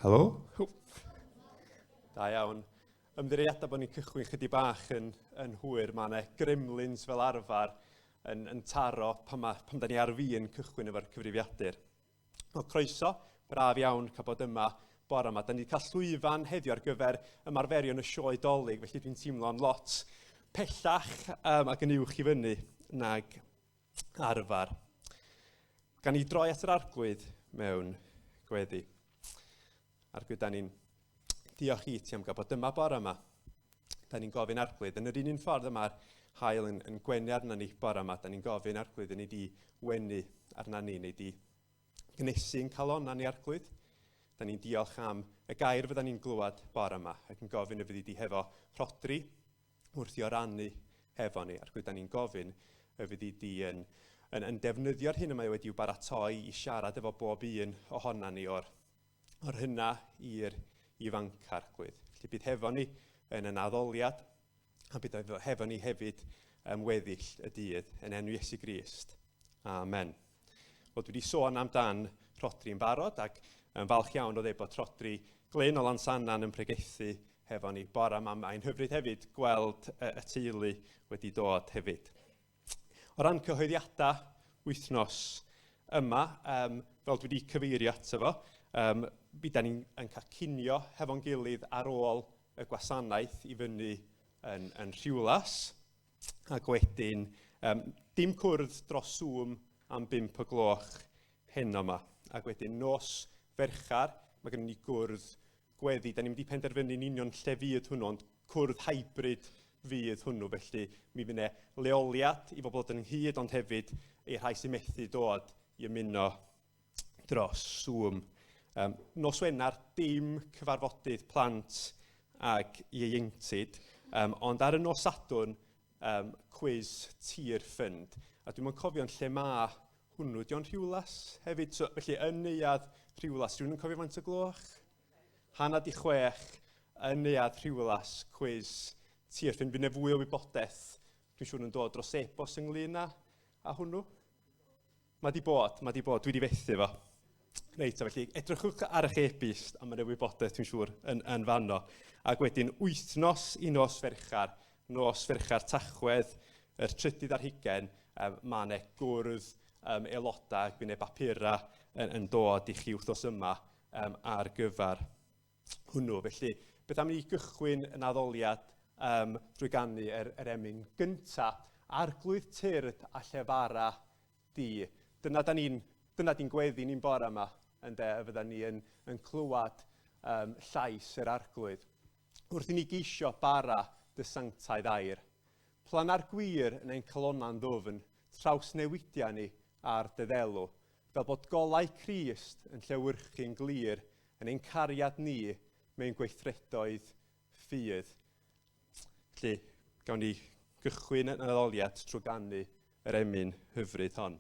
Helo. Da iawn. Ymddiheuriadau bod ni'n cychwyn chydig bach yn hwyr. Mae yna gremlins fel arfer yn taro pan da ni ar fin cychwyn efo'r cyfrifiadur. O croeso, braf iawn cael bod yma bore yma. Da ni wedi cael llwyfan heddiw ar gyfer ymarferion y sioe dolig, felly dwi'n teimlo'n lot pellach ac yn uwch i fyny nag arfer. Gan ni droi at yr arglwydd mewn gweddi. Arglwydd, da ni'n diolch i ti am gael bod yma bore yma. Da ni'n gofyn arglwydd. Yn yr un ffordd yma'r hael yn gwenu arna ni bore yma. Da ni'n gofyn arglwydd yn ei di wenu arna ni, neu di gnesu'n calonna ni arglwydd. Da ni'n diolch am y gair fydda ni'n glywed bore yma. Ac yn gofyn y fyddi di hefo rhodri wrth i o rannu hefo ni. Arglwydd, da ni'n gofyn y fyddi di yn defnyddio'r hyn yma wedi i'w baratoi i siarad efo bob un ohona ni o'r hynna i'r ifanc arglwydd. Felly bydd hefo ni yn y naddoliad, a bydd hefo ni hefyd weddill y dydd yn enw Iesu Grist. Amen. Wel, dwi wedi sôn amdan rhodri'n barod, ac yn falch iawn o ddeud bod rhodri Glyn o Lansannan yn pregethu hefo ni bore yma. Mae'n hyfryd hefyd gweld y teulu wedi dod hefyd. O ran cyhoeddiadau wythnos yma, fel dwi wedi cyfeirio ato fo, byddwn ni'n cael cinio hefo'n gilydd ar ôl y gwasanaeth i fyny yn Rhiwlas. Ac wedyn, dim cwrdd dros Zoom am 5 o gloch heno yma. Ac wedyn, nos ferchar, mae gennym ni gwrdd gweddi. Da ni'n mynd i penderfynu'n union lle fydd hwnnw, ond cwrdd hybrid fydd hwnnw. Felly, mi fydd leoliad i bobl yn ynghyd, ond hefyd i rhai sy'n methu dod i ymuno dros Zoom. Nos Wener, dim cyfarfodydd plant ag ieuenctid, ond ar y nos Sadwrn, quiz tir ffynd. A dwi'n cofio'n lle ma hwnnw, di'n Rhiwlas hefyd. So, felly, yn neuad Rhiwlas, rwy'n cofio faint o gloch? 5:30 yn neuad Rhiwlas, quiz tir ffynd. Fy'n fwy o wybodaeth, dwi'n siŵr yn dod dros e-bost ynglyn â hwnnw. Mae di bod, dwi wedi fethu fo. Reit, felly edrychwch ar eich e-byst am y wybodaeth, dwi'n siŵr, yn fanno. Ac wedyn, wythnos i nos ferchar Tachwedd, yr 30 ar 20, mae yna gwrdd aelodau ac bydd bapura yn dod i chi wythnos yma ar gyfer hwnnw. Felly, beth am ni gychwyn y naddoliad drwy gannu yr emyn gyntaf, arglwydd tyrd a llefara di. Dyna di'n gweddi ni'n bore yma, fydda ni yn clywed llais yr arglwydd. Wrth i ni geisio bara dy sanctaidd air. Planar gwir yn ein calonna'n ddwfn, trawsnewidia ni ar dy ddelw, fel bod golau Crist yn llewyrchu'n glir yn ein cariad ni mewn gweithredoedd ffydd. Felly, gawn ni gychwyn y naddoliad trwy gannu yr emyn hyfryd hon.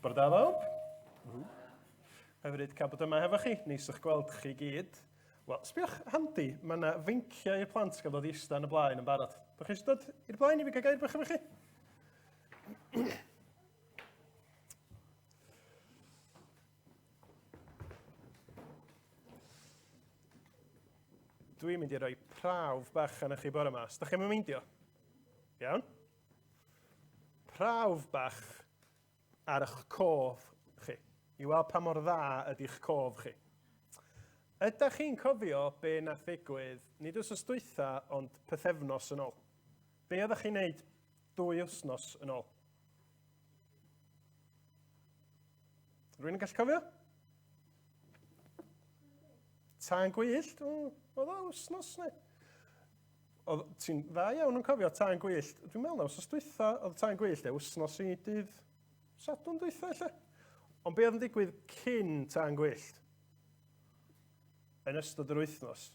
Bore da bawb. Hefyd cael bod yma hefo chi, neis i'ch gweld chi gyd. Wel, sbiwch handi, mae yna fynciau i'r plant gael dod i ista yn y blaen yn barod. Bych chi eisiau dod i'r blaen i fi gael gair bych efo chi? Dwi'n mynd i roi prawf bach arna chi bore yma. Os da chi'n meindio? Iawn? Prawf bach ar eich cof chi. I weld pa mor dda ydy'ch cof chi. Ydych chi'n cofio be nath ddigwydd, nid wsos dwytha, ond pythefnos yn ôl? Be ydych chi'n neud 2 wsnos yn ôl? Rwy'n yn gallu cofio? Tân gwyllt? Oedd o wsnos ne? Ti'n dda iawn yn cofio tân gwyllt. Dwi'n meddwl na wsos dwytha, oedd tân gwyllt wsnos i dydd Sadwrn dwytha, lle? Ond be oedd yn digwydd cyn tân gwyllt? Yn ystod yr wythnos.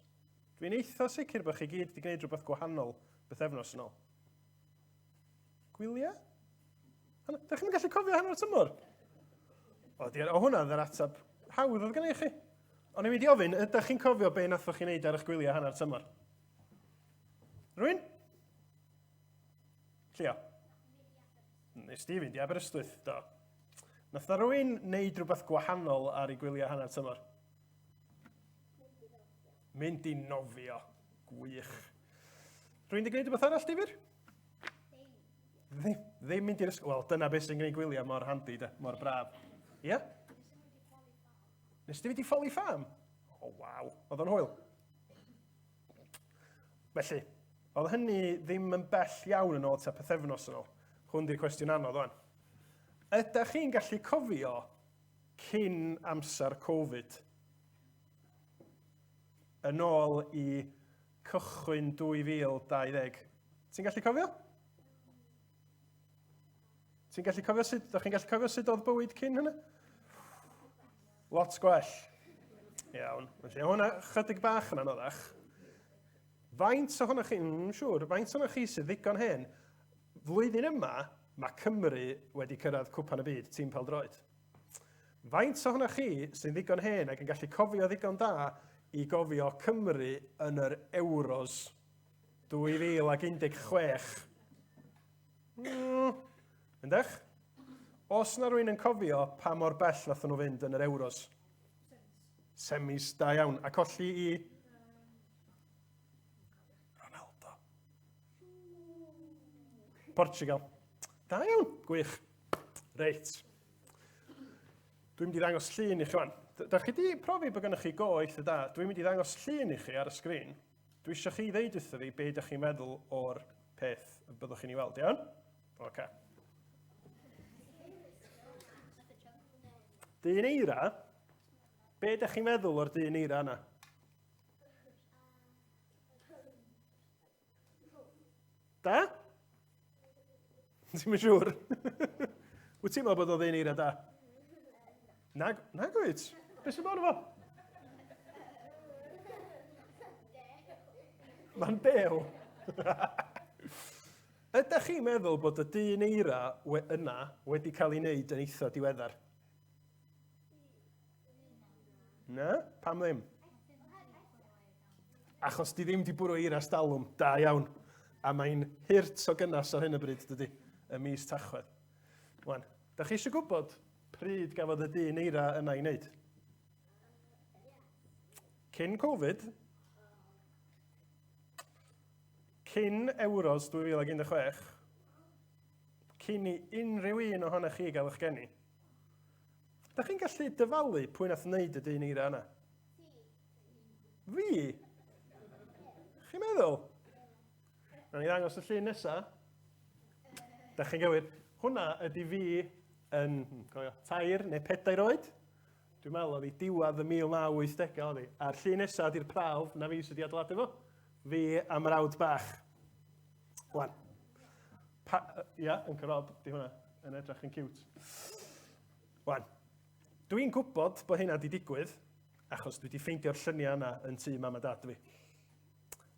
Dwi'n eitha sicr bod chi gyd wedi gwneud rhywbeth gwahanol bythefnos yn ôl. Gwyliau? Dych chi'n gallu cofio hanner tymor? O hwnna dda'r atab hawdd oedd gen i chi. Ond i'n mynd i ofyn, ydych chi'n cofio be nathoch chi'n neud ar eich gwyliau hanner tymor? Rwy'n? Llio? Nes di fynd i Aberystwyth, do. Nath na rwy'n neud rhywbeth gwahanol ar ei gwyliau hanner tymor? Mynd i nofio. Gwych. Rwy'n di gwneud rhywbeth arall, difyr? Ddim mynd i'r ysgol. Wel, dyna beth sy'n gwneud gwyliau mor handi, mor braf. Ia? Nes di fynd i ffoli ffam? O, waw. Oedd o'n hwyl. Felly, oedd hynny ddim yn bell iawn yn ôl ta pythefnos yn ôl. Hwn di'r cwestiwn anodd o'n. Ydych chi'n gallu cofio cyn amser Covid yn ôl i cychwyn 2020? Ti'n gallu cofio? Ti'n gallu cofio sut? Dach chi'n gallu cofio sut oedd bywyd cyn hynny? Lot gwell. Iawn. Felly, hwnna chydig bach yn anoddach. Faint ohonoch chi, siŵr, faint ohonoch chi sydd ddigon hen, flwyddyn yma, mae Cymru wedi cyrraedd cwpan y byd, tîm pêl-droed. Faint ohonoch chi sydd ddigon hen ac yn gallu cofio ddigon da i gofio Cymru yn yr Euros 2016. Yndych? Os na rwy'n yn cofio pa mor bell nath nhw fynd yn yr Euros? Semis da iawn. A colli i? Ronaldo. Portugal. Da iawn. Gwych. Reit. Dwi'n mynd i ddangos llun i chi wan. Da chi di profi bod gennych chi go eitha da. Dwi'n mynd i ddangos llun i chi ar y sgrin. Dwi eisiau chi ddeud wrtho fi be ydych chi'n meddwl o'r peth y byddwch chi'n ei weld, iawn? Oce. Dyn eira. Be ydych chi'n meddwl o'r dyn eira yna? Da? Ti'n mynd siŵr? Wyt ti'n meddwl bod o dyn eira da? Nag wyt? Beth sy'n bod efo? Mae'n dew. Ydych chi'n meddwl bod y dyn eira yna wedi cael ei wneud yn eitha diweddar? Na? Pam ddim? Achos di ddim di bwrw eira stalwm. Da iawn. A mae'n hirt o gynnas ar hyn o bryd, dydy, y mis Tachwedd. Wan, da chi eisiau gwybod pryd gafodd y dyn eira yna i wneud? Cyn Covid, cyn Euros 2016, cyn i unrhyw un ohonych chi gael eich geni. Da chi'n gallu dyfalu pwy nath wneud y dyn eira yna? Fi? Chi'n meddwl? Rhaid i ddangos y llun nesaf. Da chi'n gywir. Hwna ydy fi yn 3 neu 4 oed. Dwi'n meddwl oedd hi diwadd y 1980au oedd hi. A'r llun nesaf ydy'r prawf, na fi sydd wedi adeiladu fo. Fi am yr awd bach. Wan. Ia, yn cyrob, di hwnna yn edrych yn cute. Wan. Dwi'n gwybod bod hynna wedi digwydd, achos dwi wedi ffeindio'r lluniau yna yn tŷ mam a dad fi.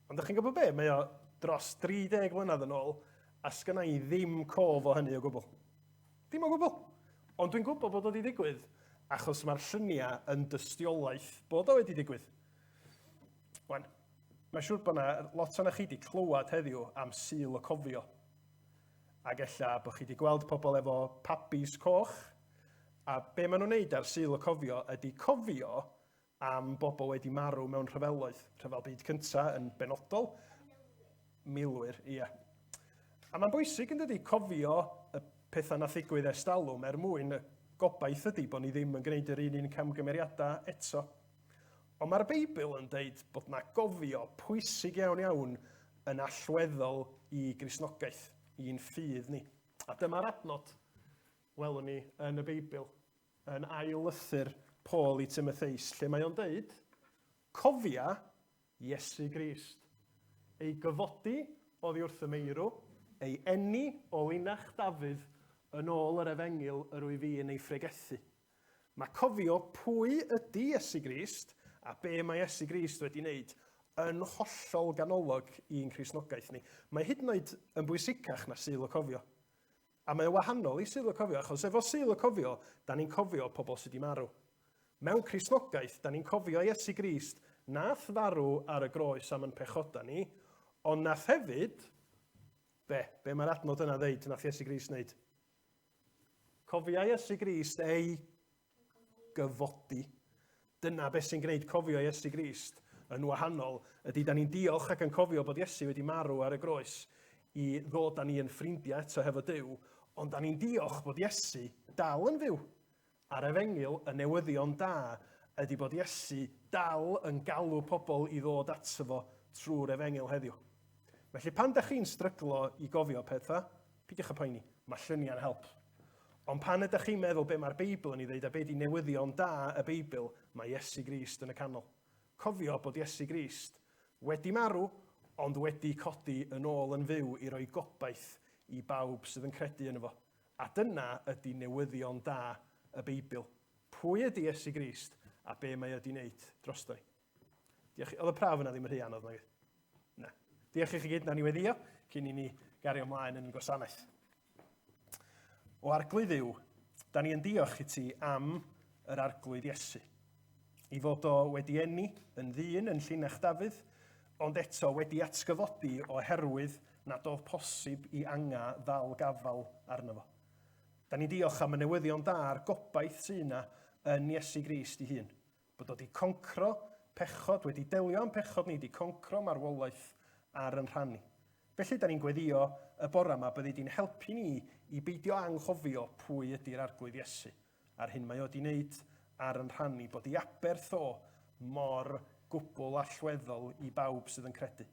Ond ydych chi'n gwybod be? Mae o dros 30 mlynedd yn ôl, a sgynna i ddim cof o hynny o gwbl. Dim o gwbl. Ond dwi'n gwybod bod o wedi digwydd, achos mae'r lluniau yn dystiolaeth bod o wedi digwydd. Wan, mae'n siŵr bod yna lot o'na chi wedi clywed heddiw am Sul y Cofio. Ac ella bod chi wedi gweld pobl efo papis coch, a be maen nhw'n neud ar Sul y Cofio ydy cofio am bobl wedi marw mewn rhyfeloedd. Rhyfel byd cynta yn benodol, milwyr, ia. A mae'n bwysig yn dydi cofio y pethau nath ddigwydd ers talwm mwyn y gobaith ydy bod ni ddim yn gwneud yr un camgymeriadau eto. Ond mae'r Beibl yn deud bod yna gofio pwysig iawn iawn yn allweddol i Gristnogaeth, i'n ffydd ni. A dyma'r adnod welwn ni yn y Beibl, yn ail lythyr Paul i Timotheus, lle mae o'n deud, cofia Iesu Grist, ei gyfodi oddi wrth y meirw, ei eni o linach Dafydd yn ôl yr efengil yr wyf fi yn ei ffregethu. Mae cofio pwy ydy Iesu Grist a be mae Iesu Grist wedi wneud yn hollol ganolog i'n Cristnogaeth ni. Mae hyd yn oed yn bwysicach na Sul y Cofio. A mae wahanol i Sul y Cofio, achos efo Sul y Cofio, da ni'n cofio pobl sydd wedi marw. Mewn Cristnogaeth, da ni'n cofio Iesu Grist nath farw ar y groes am yn pechoda ni, ond nath hefyd, be mae'r adnod yna ddeud nath Iesu Grist wneud? Cofia Iesu Grist ei gyfodi. Dyna beth sy'n gwneud cofio Iesu Grist yn wahanol, ydy da ni'n diolch ac yn cofio bod Iesu wedi marw ar y groes i ddod â ni yn ffrindiau eto hefo Duw, ond da ni'n diolch bod Iesu dal yn fyw. A'r efengil, y newyddion da, ydy bod Iesu dal yn galw pobl i ddod ato fo trwy'r efengil heddiw. Felly pan da chi'n stryglo i gofio pethau, pidiwch y poeni, mae lluniau'n help. Ond pan ydych chi'n meddwl be mae'r Beibl yn ei ddeud a be di newyddion da y Beibl, mae Iesu Grist yn y canol. Cofio bod Iesu Grist wedi marw, ond wedi codi yn ôl yn fyw i roi gobaith i bawb sydd yn credu yn efo. A dyna ydy newyddion da y Beibl. Pwy ydy Iesu Grist a be mae wedi wneud drosto ni. Oedd y prawf yna ddim yn rhy anodd, nag? Na. Diolch i chi gyd na ni weddio, cyn i ni gario ymlaen yn gwasanaeth. O arglwydd Dduw, da ni yn diolch i ti am yr arglwydd Iesu. I fod o wedi eni yn ddyn yn llinach Dafydd, ond eto wedi atgyfodi oherwydd nad oedd posib i anga ddal gafal arno fo. Da ni diolch am y newyddion da a'r gobaith sy'n yna yn Iesu Grist ei hun. Bod o wedi concro pechod, wedi delio am pechod ni, wedi concro marwolaeth ar yn rhannu. Felly, da ni'n gweddio y bore yma byddi di'n helpu ni i beidio anghofio pwy ydy'r arglwydd Iesu. A'r hyn mae o wedi wneud ar yn rhannu, bod i aberth o mor gwbl allweddol i bawb sydd yn credu.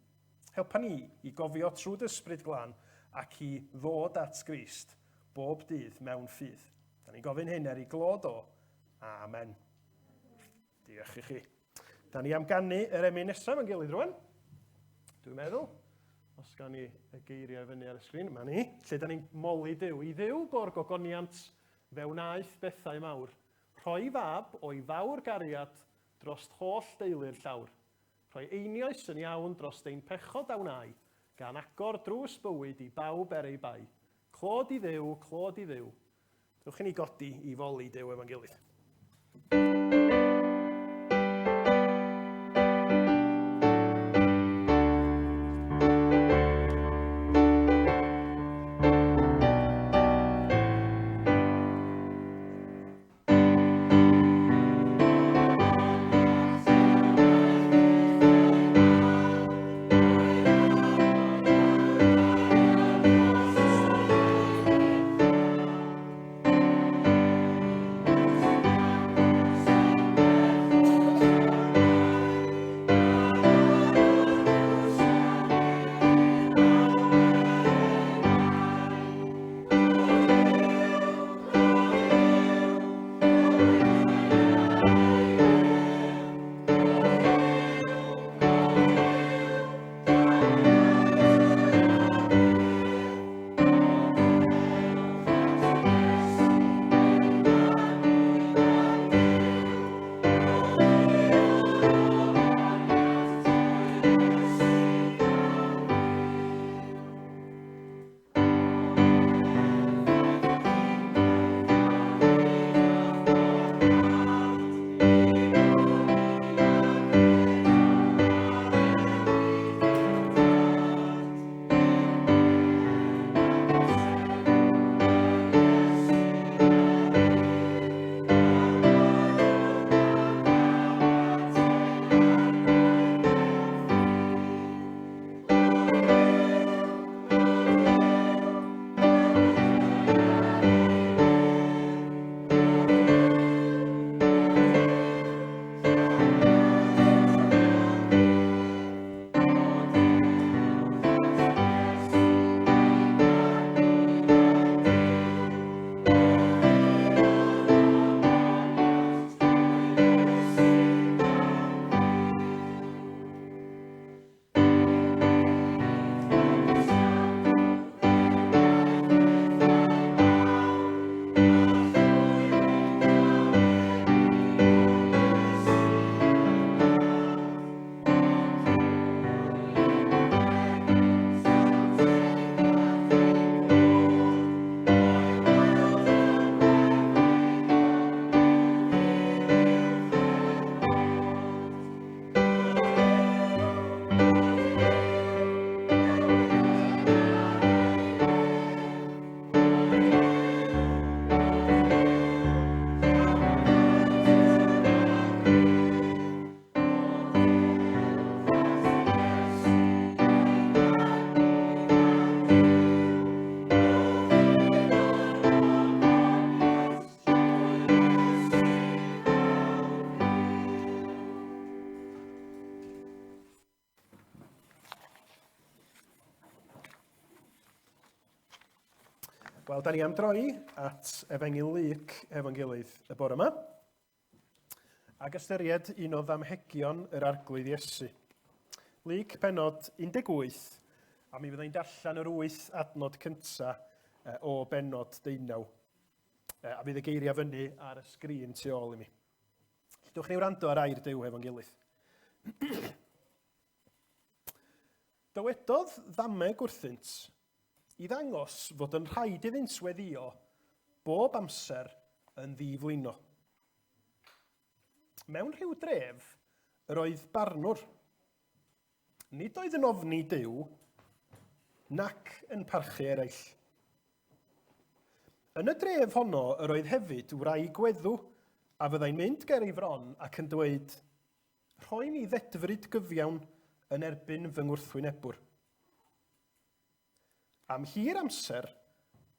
Helpa ni i gofio trwy dysbryd glân ac i ddod at Grist bob dydd mewn ffydd. Da ni'n gofyn hyn ei glod o. Amen. Diolch i chi. Da ni am ganu yr emyn nesaf yn gilydd rwan. Dwi'n meddwl. Os gan ni y geiriau fyny ar y sgrin, yma ni. Lle da ni'n moli Duw. I Dduw go'r gogoniant fewnaeth bethau mawr. Rhoi fab o'i fawr gariad drost holl deulu'r llawr. Rhoi einioes yn iawn drost ein pechod awnau, gan agor drws bywyd i bawb er ei bai. Clod i Dduw, clod i Dduw. Dewch i ni godi i foli Duw efo'n gilydd. Wel, da ni am droi at Efengyl Luc efo'n gilydd y bore yma, ac ystyried un o ddamhegion yr arglwydd Iesu. Luc penod 18, a mi fyddai'n darllen yr 8 adnod cynta o benod 19. A fydd y geiriau fyny ar y sgrin tu ôl i mi. Dewch ni wrando ar air Duw efo'n gilydd. Dywedodd ddameg wrthynt i ddangos fod yn rhaid iddynt weddio bob amser yn ddiflino. Mewn rhyw dref, yr oedd barnwr. Nid oedd yn ofni Duw, nac yn parchu eraill. Yn y dref honno, yr oedd hefyd wraig weddw, a fyddai'n mynd ger ei fron ac yn dweud, rhoi ni ddedfryd gyfiawn yn erbyn fy ngwrthwynebwr. Am hir amser,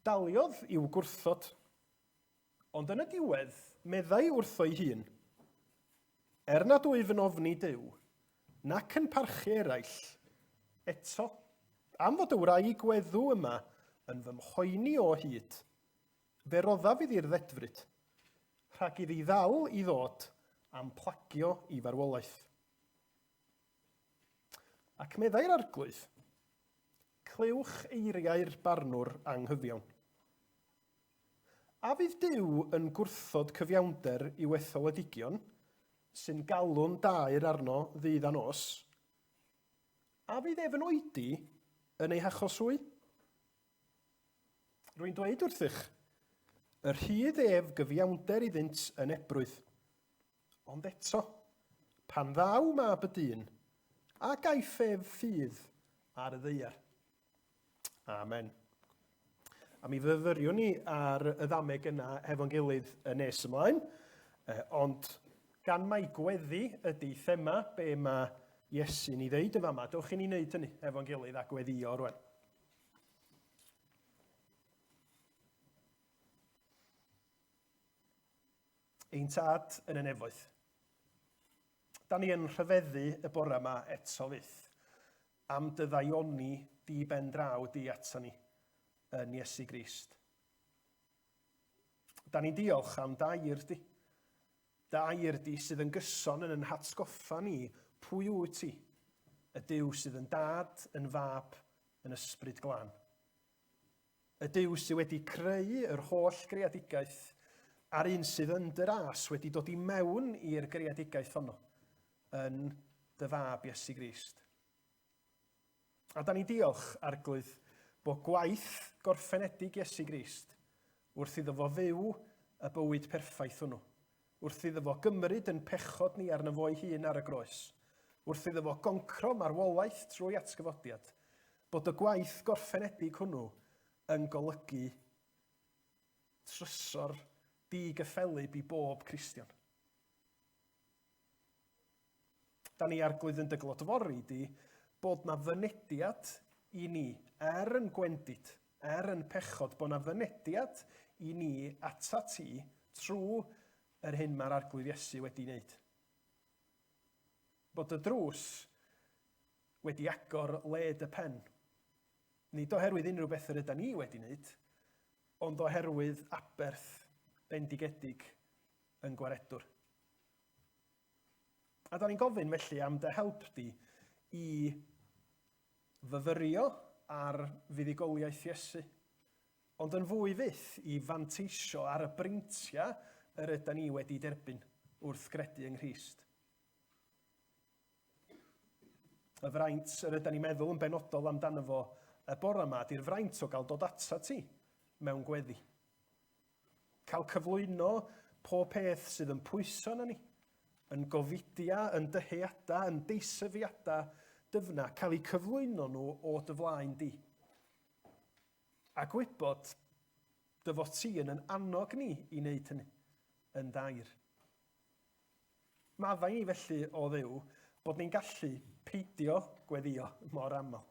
daliodd i'w gwrthod, ond yn y diwedd, meddai wrtho'i hun. Nad wyf yn ofni Duw, nac yn parchu eraill, eto, am fod y wraig weddw yma yn fy mhoeni o hyd, fe rodda fydd i'r ddedfryd, rhag iddi ddal i ddod am plagio i farwolaeth. Ac meddai'r arglwydd, clywch eiriau'r barnwr anghyfiawn. A fydd Duw yn gwrthod cyfiawnder i wetholedigion, sy'n galw'n daer arno ddydd a nos, a fydd efn oedi yn ei hachoswy? Rwy'n dweud wrthych, yr hyd ef gyfiawnder iddynt yn ebrwydd. Ond eto, pan ddaw mab y dyn, a gaiff ef ffydd ar y ddeiar. Amen. A mi fyfyriwn ni ar y ddameg yna efo'n gilydd y nes ymlaen, ond gan mai gweddi ydy thema be mae Iesu'n ei ddeud yn fama. Dewch i ni wneud hynny efo'n gilydd a gweddio rwan. Ein tad yn y nefoedd. Da ni yn rhyfeddu y bore yma eto fydd am dy ddaioni di ben draw di ato ni yn Iesu Grist. Da ni'n diolch am dair di. Dair di sydd yn gyson yn hatgoffa ni pwy wyt ti, y Duw sydd yn dad, yn fab, yn ysbryd glân. Y Duw sydd wedi creu yr holl greadigaeth a'r un sydd yn dy ras wedi dod i mewn i'r greadigaeth honno yn dy fab Iesu Grist. A da ni diolch, arglwydd, bod gwaith gorffenedig Iesu Grist wrth iddo fo fyw y bywyd perffaith hwnnw, wrth iddo fo gymryd yn pechod ni arno fo'i hun ar y groes, wrth iddo fo goncro marwolaeth trwy atgyfodiad, bod y gwaith gorffenedig hwnnw yn golygu trysor di-gyffelib i bob Cristion. Da ni arglwydd yn dyglodfori di bod na fynediad i ni, yn gwendid, yn pechod, bod na fynediad i ni ata ti trwy yr hyn mae'r arglwydd Iesu wedi wneud. Bod y drws wedi agor led y pen. Nid oherwydd unrhyw beth yr ydyn ni wedi wneud, ond oherwydd aberth bendigedig yn gwaredwr. A da ni'n gofyn felly am dy help di i fyfyrio ar fuddugoliaeth Iesu, ond yn fwy fyth i fanteisio ar y breintiau yr ydyn ni wedi derbyn wrth gredu yng Nghrist. Y fraint yr ydyn ni'n meddwl yn benodol amdano fo y bore yma di'r fraint o gael dod ata ti mewn gweddi. Cael cyflwyno pob peth sydd yn pwyso na ni, yn gofidia, yn dyheada, yn deisyfiada dyfna, cael eu cyflwyno nhw o dy flaen di. A gwybod dy fod ti yn annog ni i wneud hynny yn dair. Maddau ni felly o Dduw bod ni'n gallu peidio gweddio mor aml.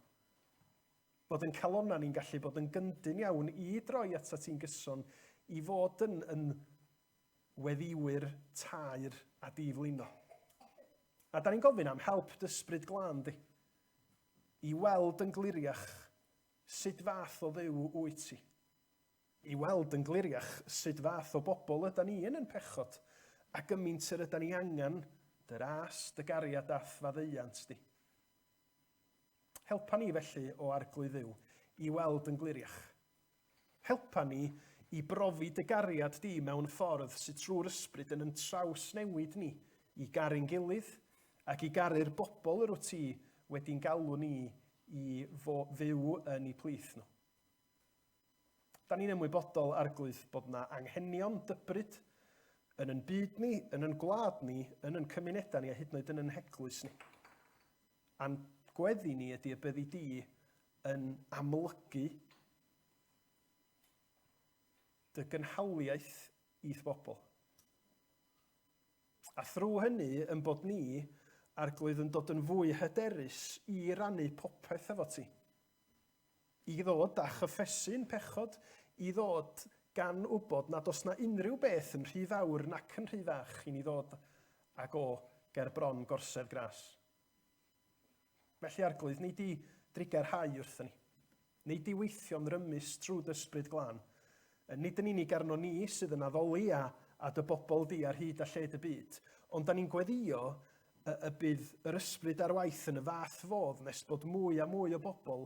Bod yn calonna ni'n gallu bod yn gyndyn iawn i droi ata ti'n gyson i fod yn weddiwyr tair a diflino. A da ni'n gofyn am help dysbryd glân di, i weld yn gliriach sut fath o Dduw wyt ti. I weld yn gliriach sut fath o bobl ydyn ni yn pechod, a gymaint yr ydyn ni angen dy ras, dy gariad a faddeuant di. Helpa ni felly o arglwydd Dduw i weld yn gliriach. Helpa ni i brofi dy gariad di mewn ffordd sydd trwy'r ysbryd yn traws newid ni i garu'n gilydd ac i garu'r bobl yr wyt ti wedi'n galw ni i fyw yn eu plith nhw. Da ni'n ymwybodol arglwydd bod na anghenion dybryd yn yn byd ni, yn yn gwlad ni, yn yn cymunedau ni a hyd yn oed yn yn heglwys ni. A'n gweddi ni ydy y byddi di yn amlygu dy gynhaliaeth i'th bobl. A thrwy hynny, yn bod ni arglwydd yn dod yn fwy hyderus i rannu popeth efo ti. I ddod a chyffesu'n pechod, i ddod gan wybod nad oes na unrhyw beth yn rhy fawr nac yn rhy fach i ni ddod ag o ger bron gorsedd gras. Felly arglwydd, nid i drigarhau wrthyn ni. Nid i weithio'n rymus trwy dysbryd glân. Nid yn unig arno ni sydd yn addoli a dy bobl di ar hyd a lled y byd, ond da ni'n gweddio y bydd yr ysbryd ar waith yn y fath fodd nes bod mwy a mwy o bobl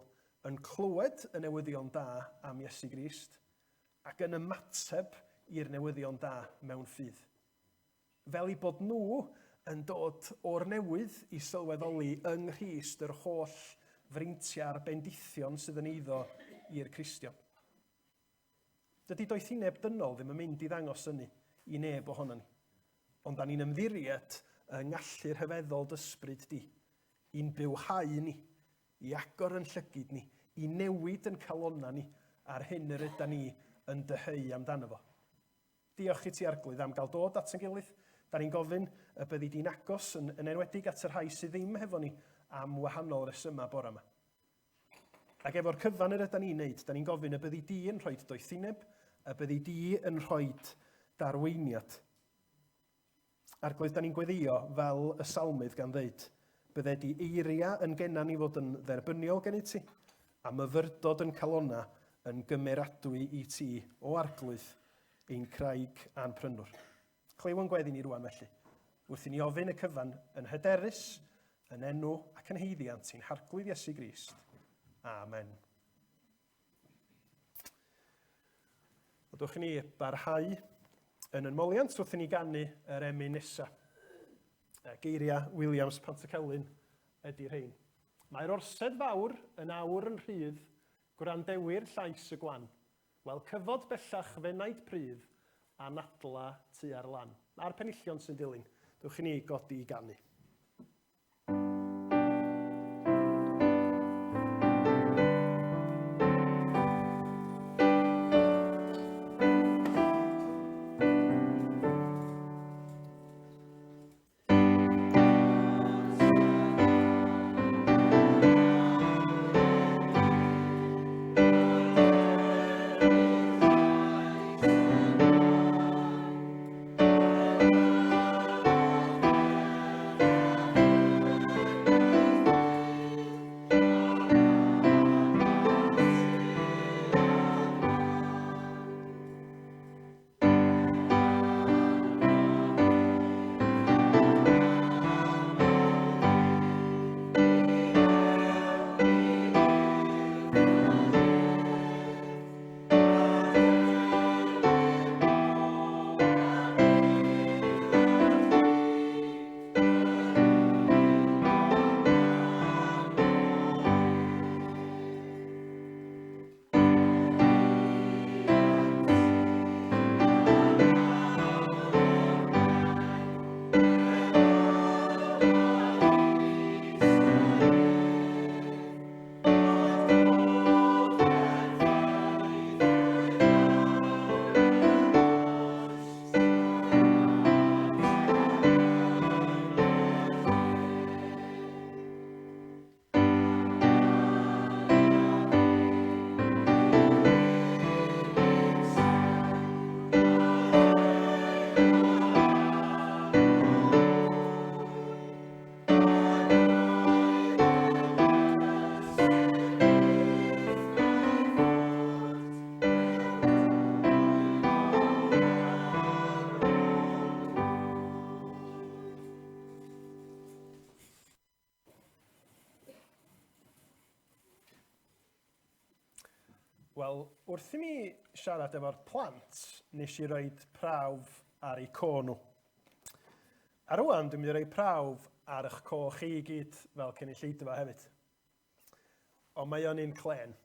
yn clywed y newyddion da am Iesu Grist ac yn ymateb i'r newyddion da mewn ffydd. Fel i bod nhw yn dod o'r newydd i sylweddoli yng Nghrist yr holl freintiau'r bendithion sydd yn eiddo i'r Cristion. Dydy doethineb dynol ddim yn mynd i ddangos hynny i neb ohono ni, ond da ni'n ymddiried yng ngallu'r hyfeddol dysbryd di, i'n bywhau ni, i agor yn llygyd ni, i newid yn calonna ni ar hyn yr ydyn ni yn dyheu amdano fo. Diolch i ti arglwydd am gael dod at yn gilydd. Da ni'n gofyn y byddi di'n agos yn enwedig at yr rhai sydd ddim hefo ni am wahanol resyma bore yma. Ac efo'r cyfan yr ydyn ni'n neud, da ni'n gofyn y byddi di yn rhoi doethineb, y byddi di yn rhoi darweiniad. Arglwydd, da ni'n gweddio fel y salmydd gan ddeud, bydde di eiria yn genna ni fod yn dderbyniol gen i ti, a myfyrdod yn calonna yn gymeradwy i ti o arglwydd ein craig a'n prynwr. Clyw yn gweddi ni rwan felly, wrth i ni ofyn y cyfan yn hyderus, yn enw ac yn heiddiant i'n harglwydd Iesu Grist. Amen. Odwch ni barhau yn ymoliant wrth i ni ganu yr emyn nesa. Geiriau Williams Pantycelyn ydy'r rhain. Mae'r orsedd fawr yn awr yn rhydd, gwrandewyr llais y gwan, wel cyfod bellach fenaid prydd a nadla tu ar lan. A'r penillion sy'n dilyn, dwch i ni godi i ganu. Wel, wrth i mi siarad efo'r plant, nes i roed prawf ar eu co nhw. A rwan, dwi'n mynd i roi prawf ar eich coch chi i gyd fel cynulleidfa hefyd. Ond mae o'n un clen.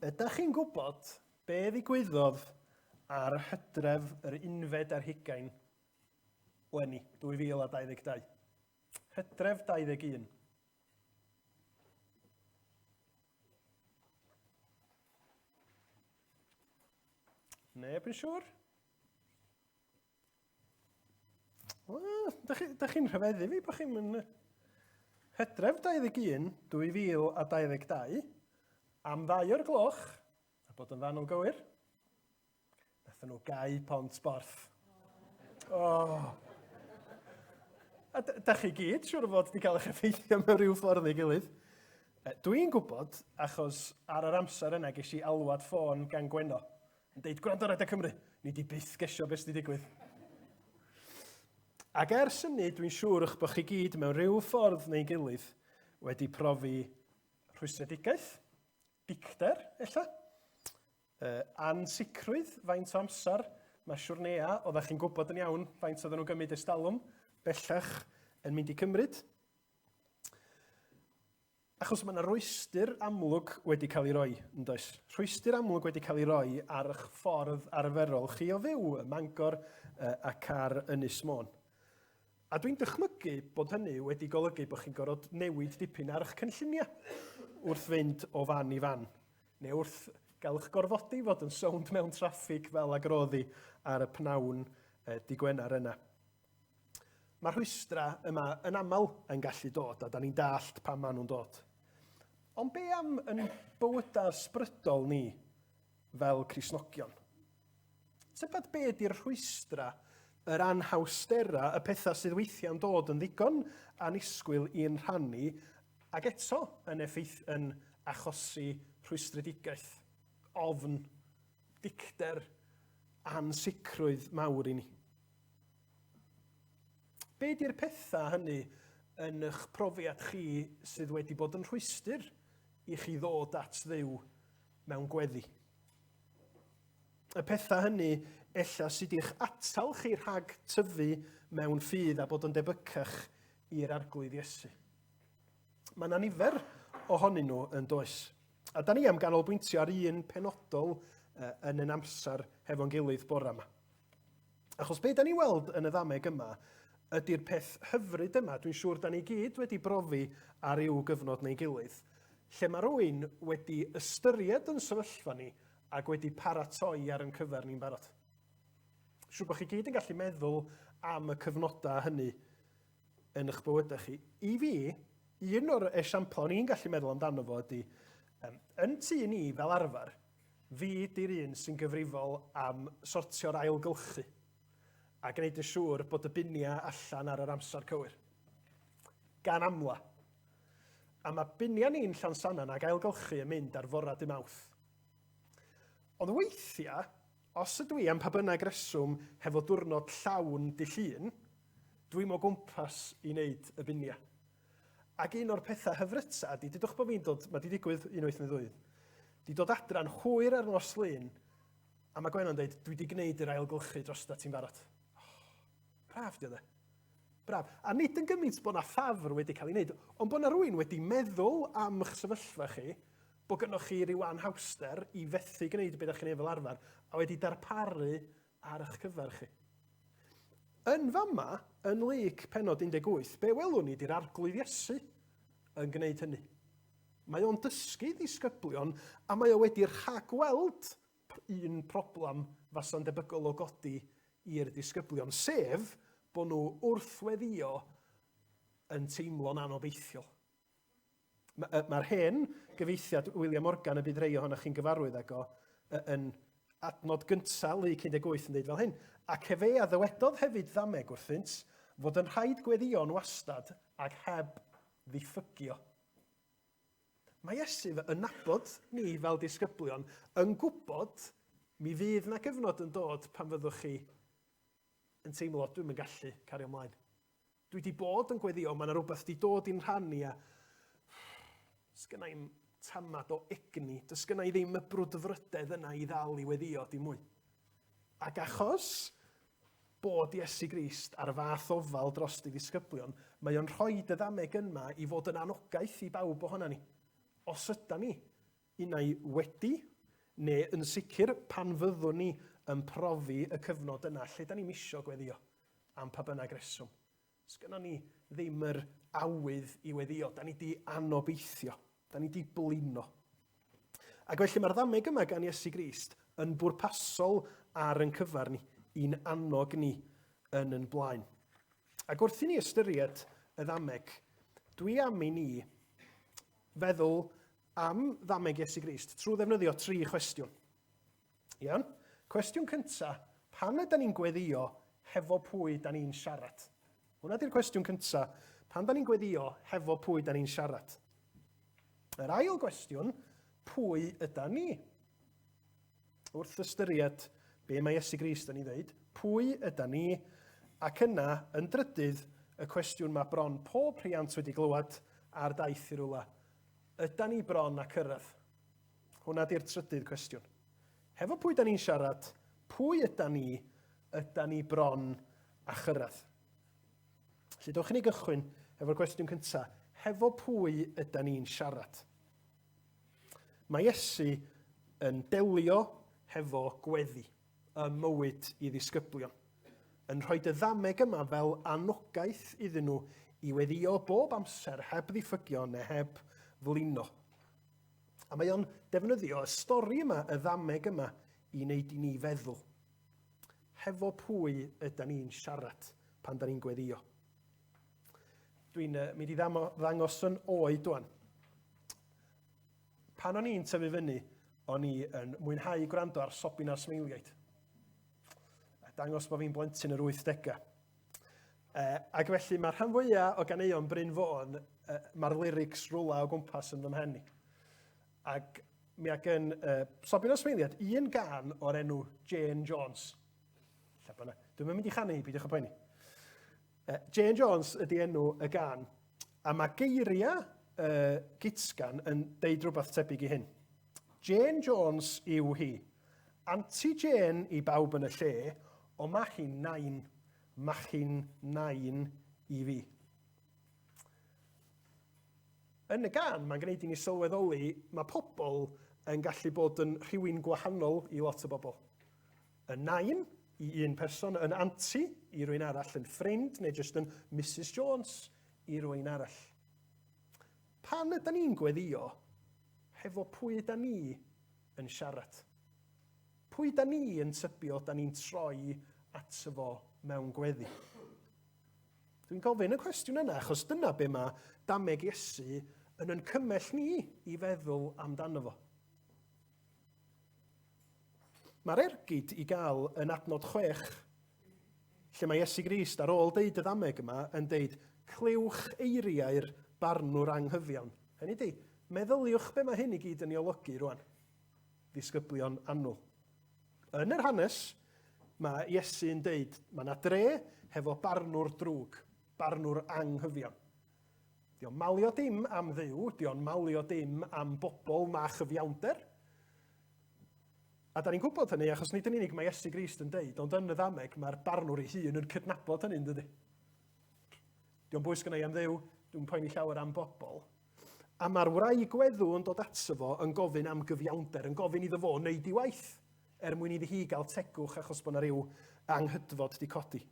Ydych chi'n gwybod be ddigwyddodd ar Hydref yr 11 Wenu 2022? Hydref 21. Neb yn siŵr? Da chi'n rhyfeddu fi bod chi'n mynd... Hydref 21, 2022, am 2 o'r gloch, a bod yn fanwl gywir, nathon nhw gau pont Borth. A da chi gyd, siŵr o fod wedi cael eich effeithio mewn rhyw ffordd neu gilydd. Dwi'n gwybod, achos ar yr amser yna ges i alwad ffôn gan Gweno. Yn deud, gwrando ar Rhaid Cymru, ni di byth gesio beth sydd wedi digwydd. Ac ers hynny, dwi'n siŵr eich bod chi gyd mewn rhyw ffordd neu gilydd wedi profi rhwystredigaeth, dicter, ella, ansicrwydd, faint o amser, mae siwrnea, oeddech chi'n gwybod yn iawn faint oedden nhw'n gymryd estalwm, bellach yn mynd i cymryd. Achos mae yna rwystyr amlwg wedi cael ei roi, yn does? Rwystyr amlwg wedi cael ei roi ar eich ffordd arferol chi o fyw, ym Mangor ac ar Ynys Môn. A dwi'n dychmygu bod hynny wedi golygu bod chi'n gorfod newid dipyn ar eich cynlluniau wrth fynd o fan i fan, neu wrth gael eich gorfodi fod yn sownd mewn traffig fel agroddi ar y pnawn di Gwener yna. Mae'r rhwystra yma yn aml yn gallu dod, a da ni'n dallt pan maen nhw'n dod. Ond be am yn bywydau ysbrydol ni fel Cristnogion? Tybed be ydy'r rhwystra, yr anhawstera, y pethau sydd weithiau'n dod yn ddigon anisgwyl i'n rhannu, ac eto yn achosi rhwystredigaeth, ofn, dicter, ansicrwydd mawr i ni. Be ydy'r pethau hynny yn eich profiad chi sydd wedi bod yn rhwystyr i chi ddod at Dduw mewn gweddi? Y pethau hynny ella sydd i'ch atal chi rhag tyfu mewn ffydd a bod yn debycach i'r arglwydd Iesu. Mae yna nifer ohonyn nhw yn does. A da ni am ganolbwyntio ar un penodol yn yn amser hefo'n gilydd bore yma. Achos be da ni weld yn y ddameg yma ydy'r peth hyfryd yma, dwi'n siŵr da ni gyd wedi brofi ar ryw gyfnod neu gilydd, lle mae rhywun wedi ystyried yn sefyllfa ni ac wedi paratoi ar yn cyfer ni'n barod. Siŵr bod chi gyd yn gallu meddwl am y cyfnodau hynny yn eich bywydau chi. I fi, un o'r esiamplau ni'n gallu meddwl amdano fo ydy, yn tu ni fel arfer, fi ydy'r un sy'n gyfrifol am sortio'r ailgylchu a gwneud yn siŵr bod y biniau allan ar yr amser cywir. Gan amla. A mae biniau ni'n Llansannan ac ailgylchu yn mynd ar fora dy Mawrth. Ond weithiau, os ydw i am pa bynnag reswm hefo diwrnod llawn dy llun, dwi'n o gwmpas i wneud y biniau. Ac un o'r pethau hyfryta ydy, dydwch bod fi'n dod, mae di digwydd unwaith neu ddwy, di dod adran hwyr ar nos Lyn, a mae Gwenna'n dweud, dwi wedi gwneud yr ailgylchu dros da ti'n barod. Braf, di o de. Braf. A nid yn gymaint bod na ffafr wedi cael ei wneud, ond bod na rhywun wedi meddwl am eich sefyllfa chi, bod gynnwch chi ryw anhawster i fethu gwneud beth ydych chi'n ei fel arfer, a wedi darparu ar eich cyfer chi. Yn fama, yn lyc penod 18, be welwn ni ydy'r arglwydd Iesu yn gwneud hynny. Mae o'n dysgu ddisgyblion, a mae o wedi rhagweld un problem fasa'n debygol o godi i'r disgyblion, sef bod nhw wrthweddio yn teimlo'n anobeithiol. Mae'r hen gyfeithiad William Morgan y bydd rei ohonoch chi'n gyfarwydd ag o yn adnod gyntaf Lyc 18 yn dweud fel hyn. Ac hefe a ddywedodd hefyd ddameg wrthynt fod yn rhaid gweddion wastad ac heb ddiffygio. Mae Iesu yn nabod ni fel disgyblion yn gwybod mi fydd na gyfnod yn dod pan fyddwch chi yn teimlo, dwi'n yn gallu cario ymlaen. Dwi wedi bod yn gweddio, mae yna rhywbeth wedi dod i'n rhannu a sgynna i'm tamad o egni. Does gynna i ddim y brwdfrydedd yna i ddal i weddio dim mwy. Ac achos bod Iesu Grist ar fath ofal dros i ddisgyblion, mae o'n rhoi y ddameg yma i fod yn anogaeth i bawb ohono ni. Os yda ni unai wedi, neu yn sicr pan fyddwn ni yn profi y cyfnod yna lle da ni'n isio gweddio am pa bynnag reswm. Sgynno ni ddim yr awydd i weddio, da ni di anobeithio, da ni di blino. Ac felly mae'r ddameg yma gan Iesu Grist yn bwrpasol ar yn cyfar ni, i'n annog ni yn blaen. Ac wrth i ni ystyried y ddameg, dwi am i ni feddwl am ddameg Iesu Grist trwy ddefnyddio 3 cwestiwn. Iawn? Cwestiwn cyntaf, pan ydyn ni'n gweddio hefo pwy da ni'n siarad? Hwna di'r cwestiwn cyntaf, pan da ni'n gweddio hefo pwy da ni'n siarad? Yr ail gwestiwn, pwy ydyn ni? Wrth ystyried be mae Iesu Grist yn ei ddweud, pwy ydyn ni? Ac yna, yn drydydd, y cwestiwn mae bron pob rhiant wedi glywed ar daith i rwla. Ydyn ni bron a cyrraedd? Hwna di'r trydydd cwestiwn. Hefo pwy da ni'n siarad, pwy ydyn ni bron a chyrraedd? Felly dewch i ni gychwyn efo'r cwestiwn cyntaf. Hefo pwy ydyn ni'n siarad? Mae Iesu yn delio hefo gweddi, y mywyd i ddisgyblion, yn rhoi y ddameg yma fel anogaeth iddyn nhw i weddio bob amser heb ddiffygio neu heb flino. A mae o'n defnyddio y stori yma, y ddameg yma, i wneud i ni feddwl. Hefo pwy ydyn ni'n siarad pan da ni'n gweddio? Dwi'n mynd i ddangos yn oed wan. Pan o'n i'n tyfu fyny, o'n i yn mwynhau gwrando ar Sobin a'r Smeiliaid. Dangos bod fi'n blentyn yr 80au. Ac felly mae'r rhan fwyaf o ganeuon Bryn Fôn, mae'r lyrics rwla o gwmpas yn fy mhen i. Ac mi ag yn Sobin a'r Smeiliaid, un gan o'r enw Jane Jones. Dwi'n mynd i chanu, beidiwch o poeni. Jane Jones ydy enw y gan, a mae geiriau Gitsgan yn deud rhywbeth tebyg i hyn. Jane Jones yw hi. Anti-Jane i bawb yn y lle, o mae hi'n nain. Mae hi'n nain i fi. Yn y gan, mae'n gwneud i ni sylweddoli, mae pobl yn gallu bod yn rhywun gwahanol i lot o bobl. Yn nain i un person, yn anti i rywun arall, yn ffrind neu jyst yn Mrs Jones i rywun arall. Pan ydyn ni'n gweddio, hefo pwy ydyn ni yn siarad? Pwy ydyn ni yn tybio da ni'n troi ato fo mewn gweddi? Dwi'n gofyn y cwestiwn yna, achos dyna be mae dameg Iesu yn cymell ni i feddwl amdano fo. Mae'r ergyd i gael yn adnod 6, lle mae Iesu Grist ar ôl deud y ddameg yma yn deud, clywch eiriau'r barnwr anghyfiawn. Hynny di, meddyliwch be mae hyn i gyd yn ei olygu rwan. Ddisgyblion annwl. Yn yr hanes, mae Iesu'n deud, mae yna dre hefo barnwr drwg, barnwr anghyfiawn. Di o'n malio dim am dduw, di o'n malio dim am bobl ma chyfiawnder. A da ni'n gwybod hynny, achos nid yn unig mae Iesu Grist yn deud, ond yn y ddameg mae'r barnwr ei hun yn cydnabod hynny'n dydy. Di o'n bwys gynnau am dduw, dwi'n poeni llawer am bobl. A mae'r wraig gweddw yn dod ato fo yn gofyn am gyfiawnder, yn gofyn iddo fo wneud i waith, mwyn iddi hi gael tegwch achos bod yna ryw anghydfod di codi.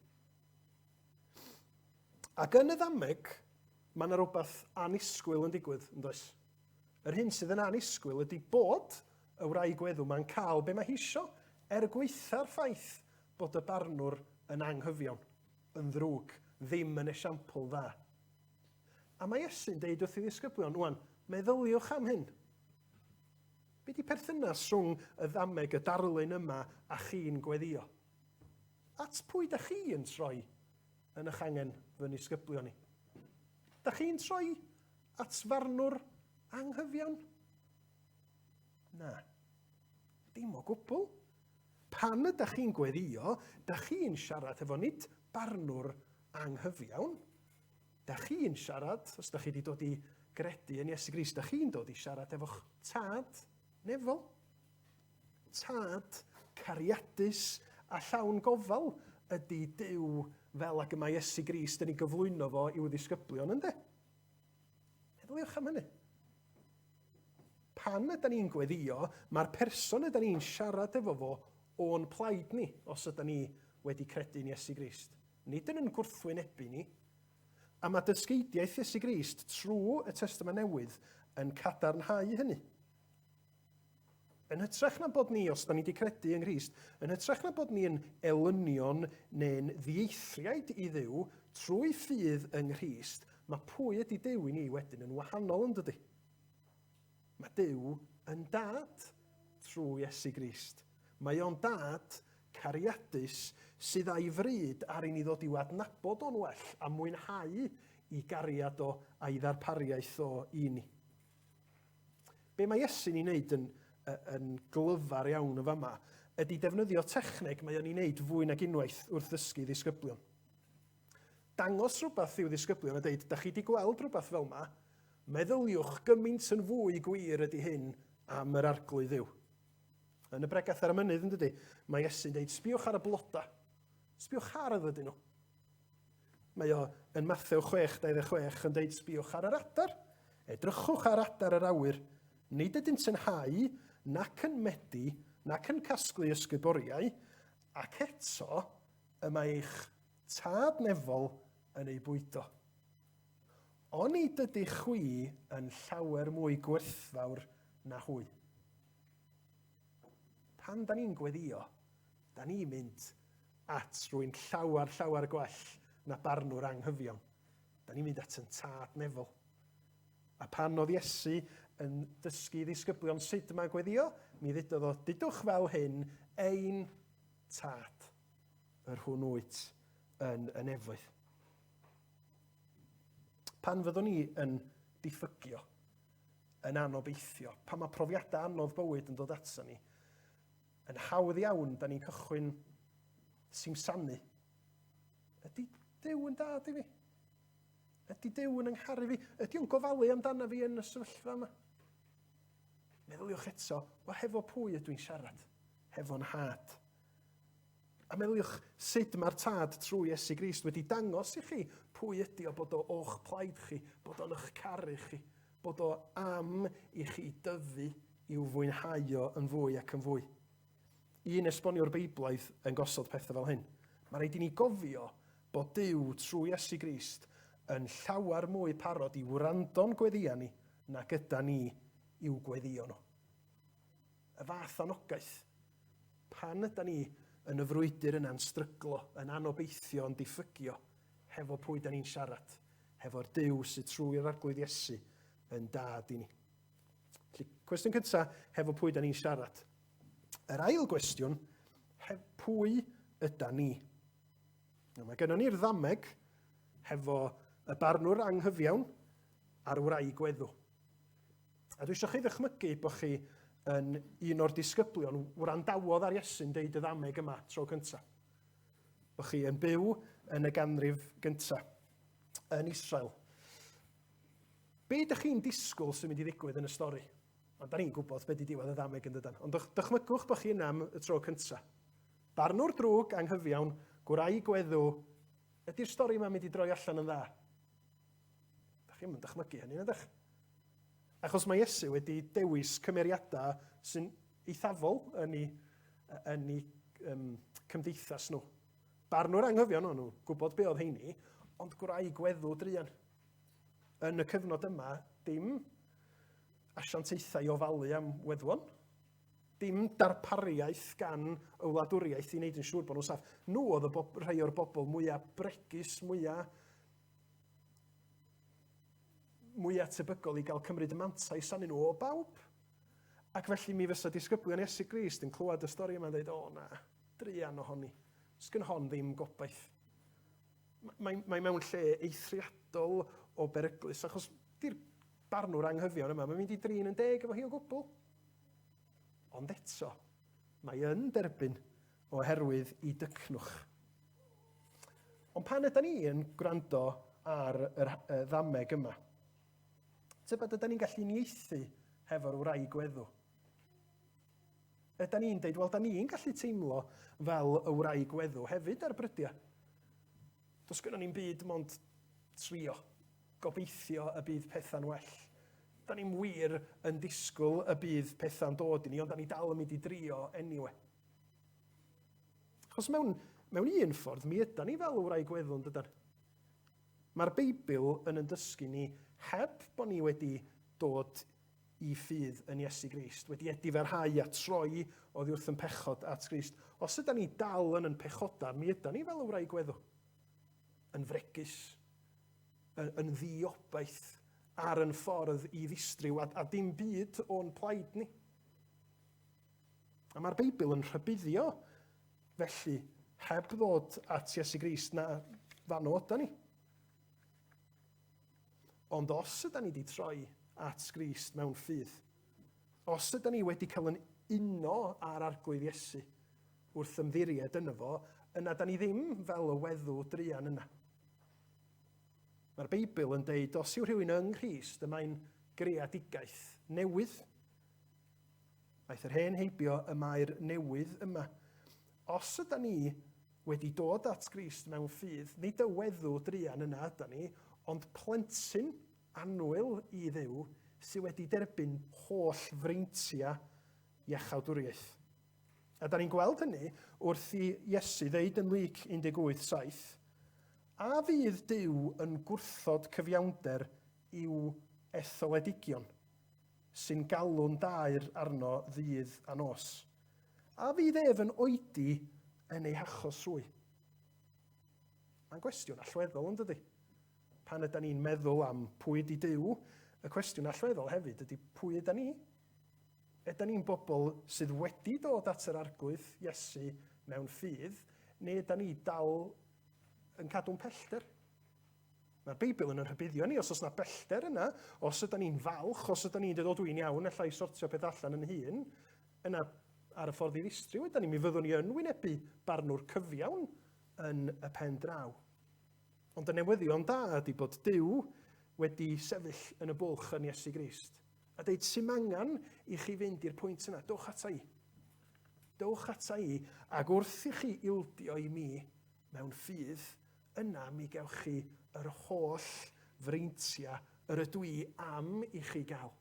Ac yn y ddameg, mae yna rhywbeth anisgwyl yn digwydd, yn does? Yr hyn sydd yn anisgwyl ydy bod y wraig gweddw mae'n cael be mae hi isio, gweitha'r ffaith bod y barnwr yn anghyfiawn, yn ddrwg, ddim yn esiampl dda. A mae Iesu'n deud wrth i ddisgyblion, wan, meddyliwch am hyn. Be di perthynas rhwng y ddameg, y darlun yma, a chi'n gweddio? At pwy da chi yn troi yn eich angen fy nisgyblion ni? Da chi'n troi at farnwr anghyfiawn? Na, dim o gwbl. Pan ydych chi'n gweddio, da chi'n siarad efo nid barnwr anghyfiawn. Da chi'n siarad, os da chi wedi dod i gredu yn Iesu Grist, da chi'n dod i siarad efo'ch tad nefol. Tad cariadus a llawn gofal ydy Duw fel ac yma Iesu Grist yn ei gyflwyno fo i'w ddisgyblion, ynddo? Meddyliwch am hynny. Pan ydyn ni'n gweddio, mae'r person ydyn ni'n siarad efo fo o'n plaid ni, os ydyn ni wedi credu yn Iesu Grist. Nid yn gwrthwynebu ni. A mae dysgeidiaeth Iesu Grist trwy y Testament Newydd yn cadarnhau hynny. Yn hytrach na bod ni, os da ni wedi credu yn Grist, yn hytrach na bod ni'n elynion neu'n ddieithriaid i Dduw trwy ffydd yng Nghrist, mae pwy ydy Duw i ni wedyn yn wahanol yn dydy. Mae Duw yn dad trwy Iesu Grist. Mae o'n dad cariadus sydd â'i fryd ar i ni ddod i'w adnabod o'n well a mwynhau i gariad o a'i ddarpariaeth o i ni. Be mae Iesu'n ei wneud yn glyfar iawn y fama ydy defnyddio techneg mae o'n ei wneud fwy nag unwaith wrth ddysgu ddisgyblion. Dangos rhywbeth i'w ddisgyblion a dweud, da chi wedi gweld rhywbeth fel yma, meddyliwch gymaint yn fwy gwir ydy hyn am yr arglwydd Dduw. Yn y bregaeth ar y mynydd, yn dydy, mae Iesu'n dweud, sbiwch ar y bloda. Sbiwch ar ydyn nhw. Mae o yn Mathew 6:26 yn dweud, sbiwch ar yr adar. Edrychwch ar adar yr awyr. Nid ydynt yn hau, nac yn medi, nac yn casglu ysguboriau, ac eto y mae eich tad nefol yn ei bwydo. Ond nid ydych chwi yn llawer mwy gwerthfawr na hwy. Pan da ni'n gweddio, da ni'n mynd at rwy'n llawer gwell na barnwr anghyfiawn. Da ni'n mynd at yn tad nefol. A pan oedd Iesu yn dysgu ddisgyblion sut yma gweddio, mi ddudodd o, dydwch fel hyn ein tad, yr hwn wyt yn efoedd. Pan fyddwn ni yn diffygio, yn anobeithio, pan mae profiadau anodd bywyd yn dod ato ni, yn hawdd iawn, da ni'n cychwyn simsanu. Ydy Duw yn dad i fi? Ydy Duw yn yngharu fi? Ydy o'n gofalu amdana fi yn y sefyllfa yma? Meddyliwch eto, wel hefo pwy ydw i'n siarad? Hefo'n had. A meddyliwch sut mae'r tad trwy Iesu Grist wedi dangos i chi pwy ydy o bod o o'ch plaid chi, bod o'n eich caru chi, bod o am i chi dyfu i'w fwynhau o yn fwy ac yn fwy. Un esboniwr Beiblaidd yn gosod pethau fel hyn. Mae rhaid i ni gofio bod Duw trwy Iesu Grist yn llawer mwy parod i wrando'n gweddia ni na gyda ni i'w gweddio nhw. Y fath anogaeth. Pan ydyn ni yn y frwydr yna'n stryglo, yn anobeithio, yn diffygio, hefo pwy da ni'n siarad, hefo'r Duw sydd trwy'r arglwydd Iesu yn dad i ni. Cwestiwn cyntaf, hefo pwy da ni'n siarad. Yr ail gwestiwn, pwy yda ni? Mae gennym ni'r ddameg hefo y barnwr anghyfiawn a'r wraig weddw. A dwi eisiau chi ddychmygu bod chi yn un o'r disgyblion wrandawodd ar Iesu'n deud y ddameg yma tro cyntaf. Bod chi yn byw yn y ganrif gyntaf yn Israel. Be ydych chi'n disgwyl sy'n mynd i ddigwydd yn y stori? Ond da ni'n gwybod beth ydy diwedd y ddameg yn dydan. Ond dychmygwch bod chi yna am y tro cyntaf. Barnwr drwg anghyfiawn, gwraig weddw, ydy'r stori yma'n mynd i droi allan yn dda? Da chi'n mynd dychmygu hynny, ydych? Achos mae Iesu wedi dewis cymeriadau sy'n eithafol yn ei cymdeithas nhw. Barnwr anghyfiawn o'n nhw, gwybod be oedd heini, ond gwraig weddw druan. Yn y cyfnod yma, dim asiantaethau i ofalu am weddwon, dim darpariaeth gan y wladwriaeth i wneud yn siŵr bod nhw'n saff. Nhw oedd rhai o'r bobl mwyaf bregus, mwyaf tebygol i gael cymryd y mantais anyn nhw o bawb. Ac felly mi fysa disgyblion Iesu Grist yn clywed y stori yma'n dweud, o na, druan ohoni. Sgyn hon ddim gobaith. Mae mewn lle eithriadol o beryglus, achos di'r barnwr anghyfiawn yma, mae'n mynd i 30 efo hi o gwbl. Ond eto, mae yn derbyn oherwydd i dycnwch. Ond pan ydyn ni yn gwrando ar y ddameg yma, Tybed ydyn ni'n gallu uniaethu hefo'r wraig weddw. Ydyn ni'n deud, wel, da ni'n gallu teimlo fel y wraig weddw hefyd ar brydia. Does gynnon ni'n byd mond trio, gobeithio y bydd pethau'n well. Da ni'n wir yn disgwyl y bydd pethau'n dod i ni, ond da ni dal yn mynd i drio anyway. Achos mewn un ffordd, mi ydyn ni fel y wraig weddw yn dydyn. Mae'r Beibl yn dysgu ni heb bod ni wedi dod i ffydd yn Iesu Grist, wedi ediferhau a troi oddi wrth yn pechod at Grist. Os ydyn ni dal yn pechoda, mi ydyn ni fel y wraig weddw. Yn fregus, yn ddiobaith, ar yn ffordd i ddistryw, a dim byd o'n plaid ni. A mae'r Beibl yn rhybuddio, felly, heb ddod at Iesu Grist na fanno ydyn ni. Ond os ydyn ni wedi troi at Grist mewn ffydd, os ydyn ni wedi cael yn uno ar arglwydd Iesu wrth ymddiried yno fo, yna da ni ddim fel y weddw druan yna. Mae'r Beibl yn deud, os yw rhywun yng Nghrist, y mae'n greadigaeth newydd. Aeth yr hen heibio y mae'r newydd yma. Os ydyn ni wedi dod at Grist mewn ffydd, nid y weddw druan yna ydyn ni, ond plentyn annwyl i Dduw sydd wedi derbyn holl freintia iachawdwriaeth. A da ni'n gweld hynny wrth i Iesu ddeud yn Luc 18:7, a fydd Duw yn gwrthod cyfiawnder i'w etholedigion, sy'n galw'n daer arno ddydd a nos. A fydd ef yn oedi yn ei hachos rwy. Mae'n gwestiwn allweddol, yn dydi? Pan ydyn ni'n meddwl am pwy ydi Duw, y cwestiwn allweddol hefyd ydy pwy ydyn ni? Ydyn ni'n bobl sydd wedi dod at yr arglwydd Iesu mewn ffydd, neu ydyn ni dal yn cadw'n pellter? Mae'r Beibl yn rhybuddio ni, os oes yna bellter yna, os ydyn ni'n falch, os ydyn ni'n dweud, o dwi'n iawn, allai sortio peth allan yn hun, yna ar y ffordd i ddistryw, ydyn ni, mi fyddwn ni yn wynebu barnwr cyfiawn yn y pen draw. Ond y newyddion da ydy bod Duw wedi sefyll yn y bwlch yn Iesu Grist. A deud, sy'n angen i chi fynd i'r pwynt yna, dowch ata i. Dowch ata i, ac wrth i chi ildio i mi mewn ffydd, yna mi gewch chi yr holl freintia yr ydw i am i chi gael.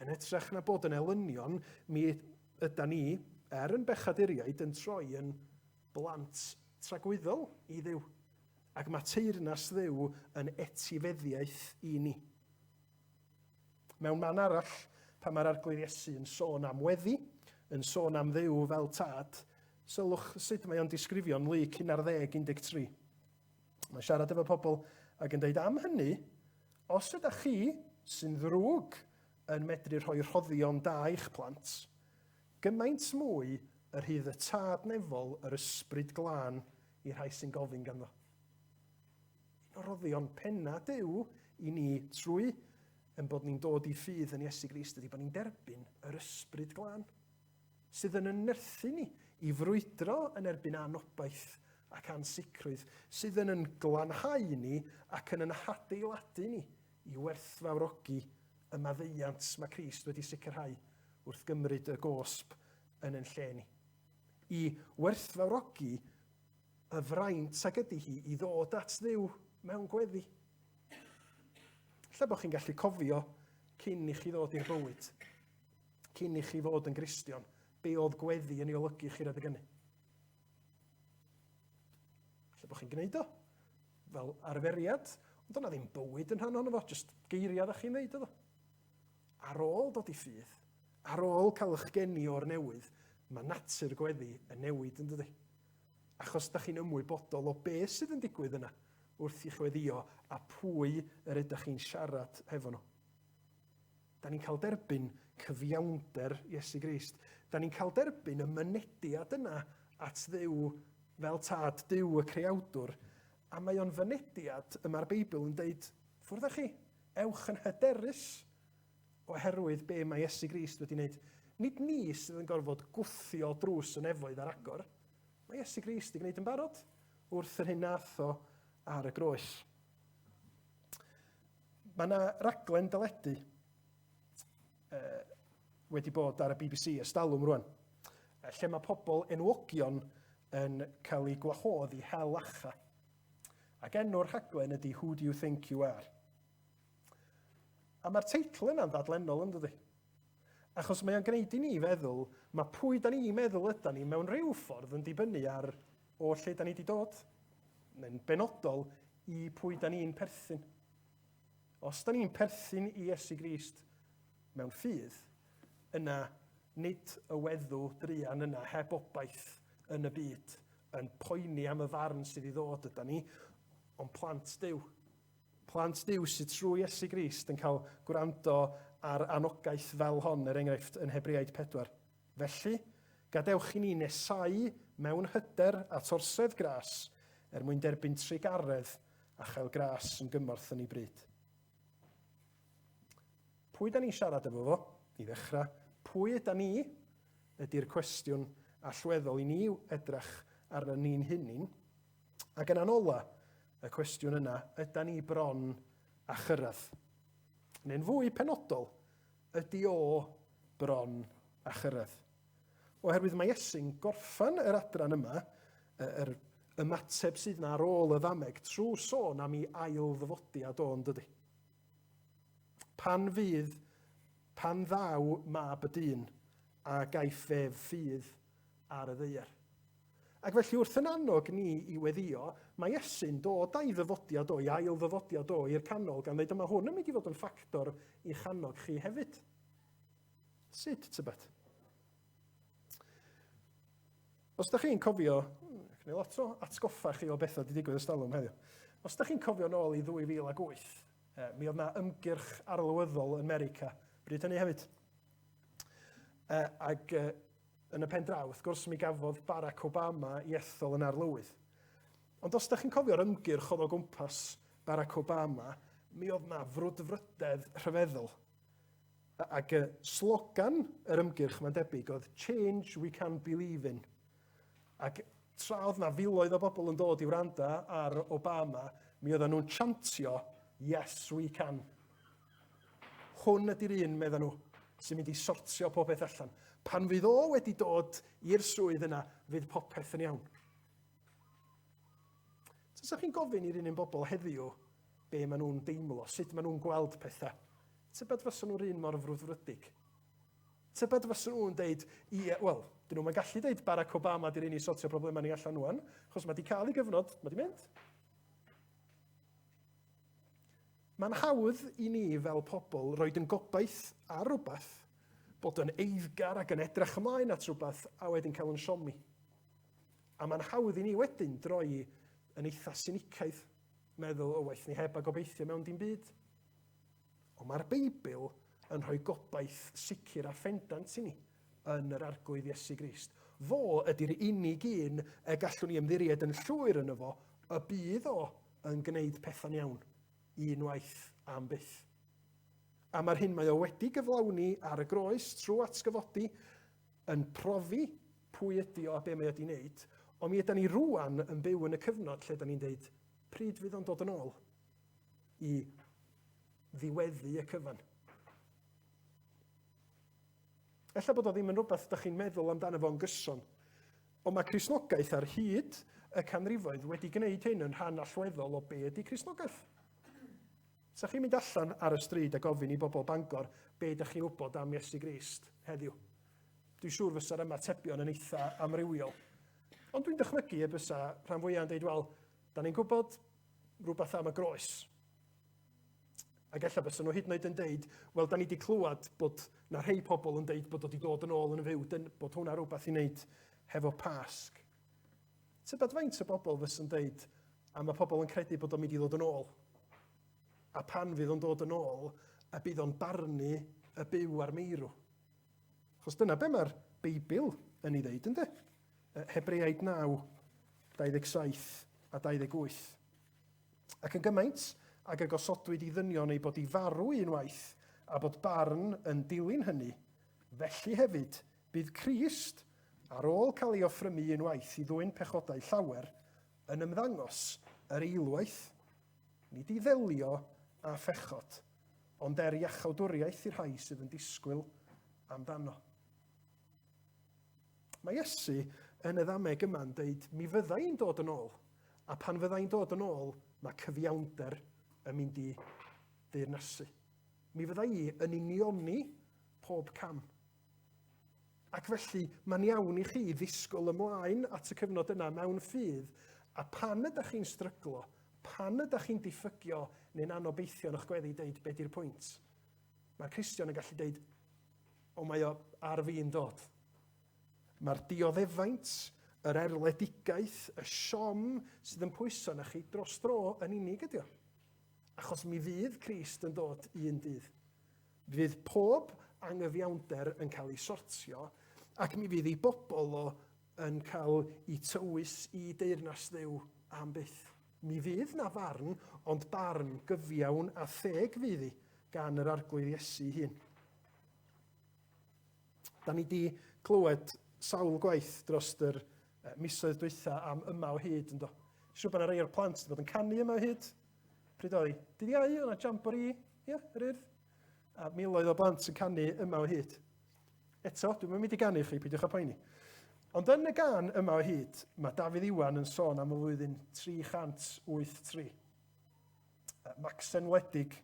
Yn hytrach na bod yn elynion, mi ydyn ni, yn bechaduriaid, yn troi yn blant tragwyddol i Dduw. Ac mae teyrnas Dduw yn etifeddiaeth i ni. Mewn man arall, pan mae'r arglwydd Iesu yn sôn am weddi, yn sôn am Dduw fel tad, sylwch sut mae o'n disgrifio'n Luc 11:13. Mae'n siarad efo pobl ac yn deud am hynny, os ydych chi sy'n ddrwg yn medru rhoi rhoddion da i'ch plant, gymaint mwy yr hydd y tad nefol yr ysbryd glân i rhai sy'n gofyn ganddo. Un o'r roddion penna Duw i ni trwy yn bod ni'n dod i ffydd yn Iesu Grist ydy bod ni'n derbyn yr ysbryd glân sydd yn ynythu ni i frwydro yn erbyn anobaith ac ansicrwydd, sydd yn glanhau ni ac yn adeiladu ni i werthfawrogi y maddeuant mae Crist wedi sicrhau wrth gymryd y gosb yn ein lle ni. I werthfawrogi y fraint ag ydy hi i ddod at Dduw mewn gweddi. Lle bod chi'n gallu cofio cyn i chi ddod i'r bywyd, cyn i chi fod yn Gristion, be oedd gweddi yn ei olygu chi rydych hynny. Lle bod chi'n gwneud o fel arferiad, ond dyna ddim bywyd yn rhan ono fo, jyst geiriad â chi'n neud o. Ar ôl dod i ffydd, ar ôl cael eich geni o'r newydd, mae natur gweddi yn newid yn dydi. Achos da chi'n ymwybodol o beth sydd yn digwydd yna wrth i chweddio a pwy yr ydych chi'n siarad hefo nhw. Da ni'n cael derbyn cyfiawnder Iesu Grist. Da ni'n cael derbyn y mynediad yna at Dduw fel tad Duw y creawdwr. A mae o'n fynediad y mae'r Beibl yn deud, ffwrdd â chi, ewch yn hyderus oherwydd be mae Iesu Grist wedi wneud. Nid ni sydd yn gorfod gwthio drws y nefoedd ar agor. Mae Iesu Grist wedi gwneud yn barod wrth yr hyn nath o ar y groes. Mae yna raglen deledu wedi bod ar y BBC ers talwm rwan, lle mae pobl enwogion yn cael eu gwahodd i hel acha. Ac enw'r rhaglen ydy Who Do You Think You Are? A mae'r teitl yna'n ddadlennol yn dydi. Achos mae o'n gwneud i ni feddwl, mae pwy da ni'n meddwl ydyn ni mewn rhyw ffordd yn dibynnu ar o lle da ni wedi dod. Neu'n benodol i pwy da ni'n perthyn. Os da ni'n perthyn i Iesu Grist mewn ffydd, yna nid y weddw druan yna heb obaith yn y byd yn poeni am y farn sydd i ddod yda ni, ond plant Duw. Plant Duw sydd trwy Iesu Grist yn cael gwrando ar anogaeth fel hon, enghraifft yn Hebraeaid 4. Felly, gadewch i ni nesau mewn hyder a torsedd gras mwyn derbyn trigaredd a chael gras yn gymorth yn ei bryd. Pwy da ni siarad efo fo? I ddechrau, pwy yda ni ydy'r cwestiwn allweddol i ni edrych arno ni'n hunin. Ac yn anola, y cwestiwn yna, yda ni bron a chyrraedd. Neu'n fwy penodol, ydy o bron a chyrraedd. Oherwydd mae Iesu'n gorffan yr adran yma, yr ymateb sydd yna ar ôl y ddameg, trwy sôn am ei ail ddyfodiad o'n dydy. Pan ddaw mab y dyn a gaiff ef ffydd ar y ddaear. Ac felly wrth yn annog ni i weddio, mae Iesu'n dod a'i ddyfodiad o, i ail ddyfodiad o i'r canol, gan ddeud yma hwn yn mynd i fod yn ffactor i'ch annog chi hefyd. Sut, tybed? Os da chi'n cofio, neu lot o atgoffa chi o bethau wedi digwydd ystalwm heddiw, os da chi'n cofio nôl i 2008, mi oedd na ymgyrch arlywyddol yn America, bryd hynny hefyd. Ac yn y pen draw, wrth gwrs mi gafodd Barack Obama i ethol yn arlywydd. Ond os da chi'n cofio'r ymgyrch oedd o gwmpas Barack Obama, mi oedd na frwdfrydedd rhyfeddol. Ac slogan yr ymgyrch mae'n debyg oedd Change We Can Believe In. Ac tra oedd na filoedd o bobl yn dod i wrando ar Obama, mi oedden nhw'n chantio Yes We Can. Hwn ydy'r un, meddyn nhw, sy'n mynd i sortio popeth allan. Pan fydd o wedi dod i'r swydd yna, fydd popeth yn iawn. Os ydych chi'n gofyn i'r un bobl heddiw be maen nhw'n deimlo, sut maen nhw'n gweld pethau, tybed fysa nhw'r un mor frwdfrydig? Tybed fysa nhw'n deud, wel, dyn nhw'n gallu deud Barack Obama di'r un i sortio problemau ni allan nhw'n, achos mae di cael ei gyfnod, mae di mynd. Mae'n hawdd i ni fel pobl roed yn gobaith ar rhywbeth, bod yn eiddgar ac yn edrych ymlaen at rhywbeth a wedyn cael yn siomi. A mae'n hawdd i ni wedyn droi yn eitha sinicaidd, meddwl o waith ni heb a gobeithio mewn dim byd. Ond mae'r Beibl yn rhoi gobaith sicr a ffendant i ni yn yr arglwydd Iesu Grist. Fo ydy'r unig un y gallwn ni ymddiried yn llwyr yno fo, y bydd o yn gwneud pethau'n iawn, unwaith am byth. A mae'r hyn mae o wedi gyflawni ar y groes trwy atgyfodi yn profi pwy ydi o a be mae o wedi wneud, ond mi ydyn ni rŵan yn byw yn y cyfnod lle ydyn ni'n deud pryd fydd o'n dod yn ôl i ddiweddu y cyfan. Ella bod o ddim yn rhywbeth ydych chi'n meddwl amdano fo'n gyson, ond mae Cristnogaeth ar hyd y canrifoedd wedi gwneud hyn yn rhan allweddol o be ydy Cristnogaeth. Sa chi'n mynd allan ar y stryd a gofyn i bobl Bangor be ydych chi'n wybod am Iesu Grist heddiw. Dwi'n siŵr fysa'r ymatebion yn eitha amrywiol. Ond dwi'n dychmygu y bysa rhan fwyaf yn deud, wel, da ni'n gwybod rhywbeth am y groes. Ac ella bysa nhw hyd yn oed yn deud, wel, da ni wedi clywed bod na rhai pobl yn deud bod o wedi dod yn ôl yn y fyw, bod hwnna rhywbeth i wneud hefo Pasg. Tybed faint o bobl fysa'n deud, a mae pobl yn credu bod o'n mynd i ddod yn ôl. A pan fydd o'n dod yn ôl, a bydd o'n barnu y byw ar meirw. Chos dyna be mae'r Beibl yn ei ddeud, ynddo? Hebraeaid 9, 27 a 28. Ac yn gymaint, ac y gosodwyd i ddynion ei bod i farw unwaith, a bod barn yn dilyn hynny, felly hefyd bydd Crist, ar ôl cael ei offrymu unwaith i ddwyn pechodau llawer, yn ymddangos yr eilwaith, nid i ddelio a phechod, ond iachawdwriaeth i'r rhai sydd yn disgwyl amdano. Mae Iesu yn y ddameg yma'n deud, mi fydda i'n dod yn ôl, a pan fydda i'n dod yn ôl, mae cyfiawnder yn mynd i ddeyrnasu. Mi fydda i yn unioni pob cam. Ac felly, mae'n iawn i chi ddisgwyl ymlaen at y cyfnod yna mewn ffydd, a pan ydych chi'n stryglo, pan ydych chi'n diffygio neu'n anobeithio yn eich gweddi deud be di'r pwynt, mae'r Cristion yn gallu deud, o mae o ar fi'n dod. Mae'r dioddefaint, yr erledigaeth, y siom sydd yn pwyso na chi dros dro yn unig ydi o. Achos mi fydd Crist yn dod un dydd. Fydd pob anghyfiawnder yn cael ei sortio, ac mi fydd ei bobl o yn cael ei tywys i deyrnas Dduw am byth. Mi fydd na farn, ond barn gyfiawn a theg fydd hi gan yr arglwydd Iesu hun. Da ni di clywed sawl gwaith dros yr misoedd dwytha am yma o hyd yn do. Siwr bod yna rei o'r plant wedi bod yn canu yma o hyd. Pryd oedd hi? Dydd Iau, o'na jamboree, yr urdd. A miloedd o blant yn canu yma o hyd. Eto, dwi'n mynd i ganu chi, peidiwch â poeni. Ond yn y gan yma o hyd, mae Dafydd Iwan yn sôn am y flwyddyn 383. Macsen wledig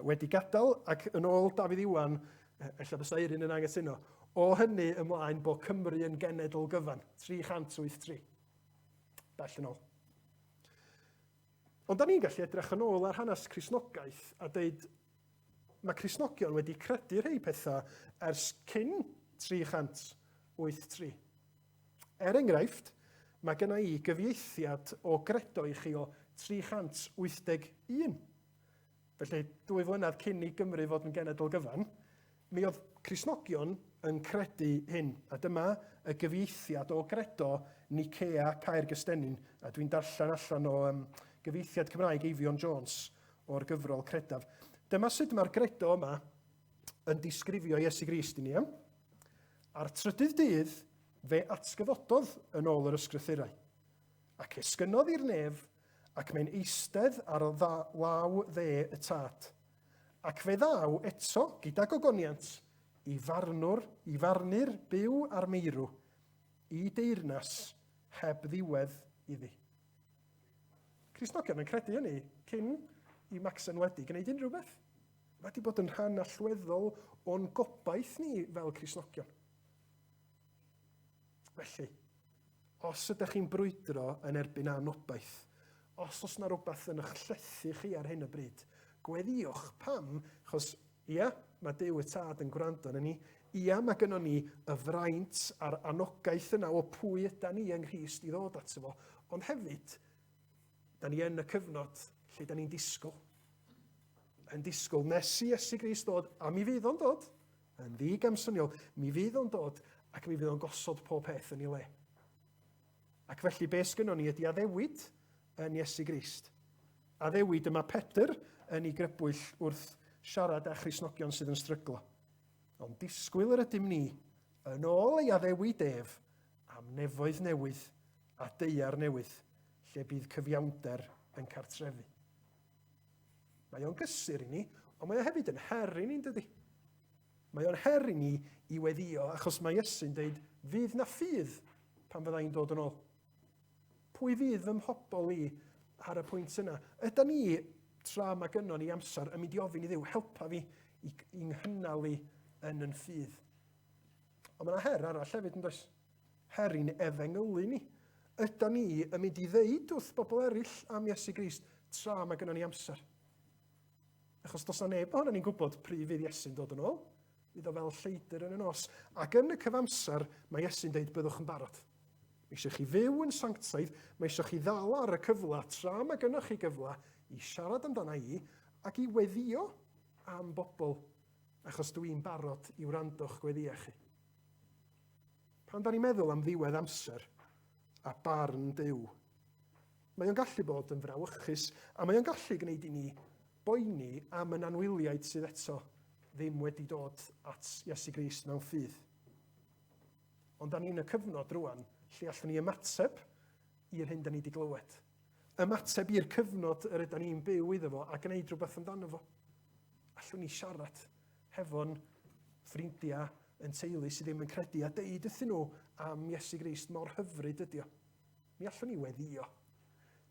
wedi gadael, ac yn ôl Dafydd Iwan, ella bysa Eirin yn anghytuno, o hynny ymlaen bod Cymru yn genedl gyfan, 383. Bell yn ôl. Ond da ni'n gallu edrych yn ôl ar hanes Cristnogaeth a dweud mae Cristnogion wedi credu rhai pethau ers cyn 383. Enghraifft, mae genna i gyfieithiad o gredo i chi o 381. Felly, 2 flynedd cyn i Gymru fod yn genedl gyfan, mi oedd Cristnogion yn credu hyn. A dyma y gyfieithiad o gredo Nicea Caergystennin. A dwi'n darllen allan o gyfieithiad Cymraeg Eifion Jones o'r gyfrol credaf. Dyma sut mae'r gredo yma yn disgrifio Iesu Grist i ni. Ar trydydd dydd, fe atgyfododd yn ôl yr ysgrythurau. Ac esgynodd i'r nef, ac mae'n eistedd ar y law dde y tad. Ac fe ddaw eto gyda gogoniant i farnu'r byw a'r meirw, i deyrnas heb ddiwedd iddi. Cristnogion yn credu hynny cyn i Macsen wedi gwneud unrhyw beth. Mae wedi bod yn rhan allweddol o'n gobaith ni fel Cristnogion. Felly, os ydych chi'n brwydro yn erbyn anobaith, os oes na rhywbeth yn eich llethu chi ar hyn o bryd, gweddiwch pam, achos mae Duw y Tad yn gwrando arnon ni, mae gynnon ni y fraint a'r anogaeth yna o pwy yda ni yng Nghrist i ddod ato fo, ond hefyd, da ni yn y cyfnod lle da ni'n disgwyl. Yn disgwyl nes i Iesu Grist dod, a mi fydd o'n dod, yn ddigamsyniol, mi fydd o'n dod, ac mi fydd o'n gosod pob peth yn ei le. Ac felly, be sgynnon ni ydi addewid yn Iesu Grist. Addewid yma Pedr yn ei grybwyll wrth siarad â Christnogion sydd yn stryglo. Ond disgwyl yr ydym ni yn ôl ei addewid ef am nefoedd newydd a deiar newydd, lle bydd cyfiawnder yn cartrefu. Mae o'n gysur i ni, ond mae o hefyd yn her i ni'n dydi. Mae o'n her i ni i weddio, achos mae Iesu'n deud, fydd na ffydd pan fydda i'n dod yn ôl. Pwy fydd fy mhobol i ar y pwynt yna? Yda ni, tra mae gynnon ni amser, yn mynd i ofyn i Dduw, helpa fi i'n nghynnal i yn ffydd. Ond mae yna her arall hefyd yn does. Her i'n efengylu ni. Yda ni yn mynd i ddeud wrth bobl eraill am Iesu Grist tra mae gynnon ni amser. Achos dos na neb ohono ni'n gwybod pryd fydd Iesu'n dod yn ôl. Fydd o fel lleidr yn y nos. Ac yn y cyfamser, mae Iesu'n deud byddwch yn barod. Mae eisiau chi fyw yn sanctaidd, mae eisiau chi ddal ar y cyfle tra mae gynnoch chi gyfle i siarad amdana i ac i weddio am bobl, achos dwi'n barod i wrando'ch gweddiau chi. Pan da ni'n meddwl am ddiwedd amser a barn Duw, mae o'n gallu bod yn frawychus, a mae o'n gallu gwneud i ni boeni am yn anwyliaid sydd eto ddim wedi dod at Iesu Grist mewn ffydd. Ond da ni'n y cyfnod rwan lle allwn ni ymateb i'r hyn da ni wedi glywed. Ymateb i'r cyfnod yr ydyn ni'n byw iddo fo a gwneud rhywbeth amdano fo. allwn ni siarad hefo'n ffrindiau yn teulu sydd ddim yn credu a deud wrthyn nhw am Iesu Grist mor hyfryd ydi o. Mi allwn ni weddio.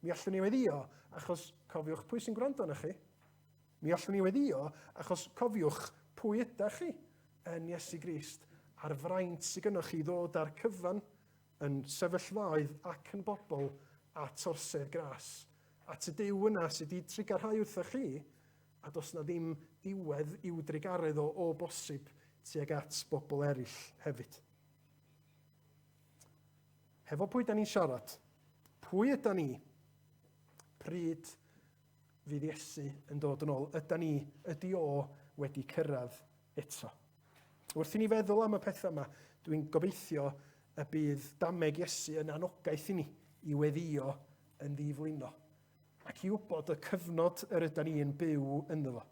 Mi allwn ni weddio achos cofiwch pwy sy'n gwrando arna chi. Mi allwn ni weddio achos cofiwch pwy ydych chi yn Iesu Grist a'r fraint sydd gennych chi ddod ar cyfan yn sefyllfaoedd ac yn bobl at orsedd gras. At y Duw yna sydd wedi trigarhau wrthych chi a dos na ddim diwedd i'w drigaredd o bosib tuag at bobl eraill hefyd. Hefo pwy da ni'n siarad? Pwy yda ni? Pryd fydd Iesu yn dod yn ôl? Ydy o wedi cyrraedd eto? Wrth i ni feddwl am y pethau yma, dwi'n gobeithio y bydd dameg Iesu yn anogaeth i ni i weddio yn ddiflino. Ac i wybod y cyfnod yr ydyn ni yn byw ynddo fo.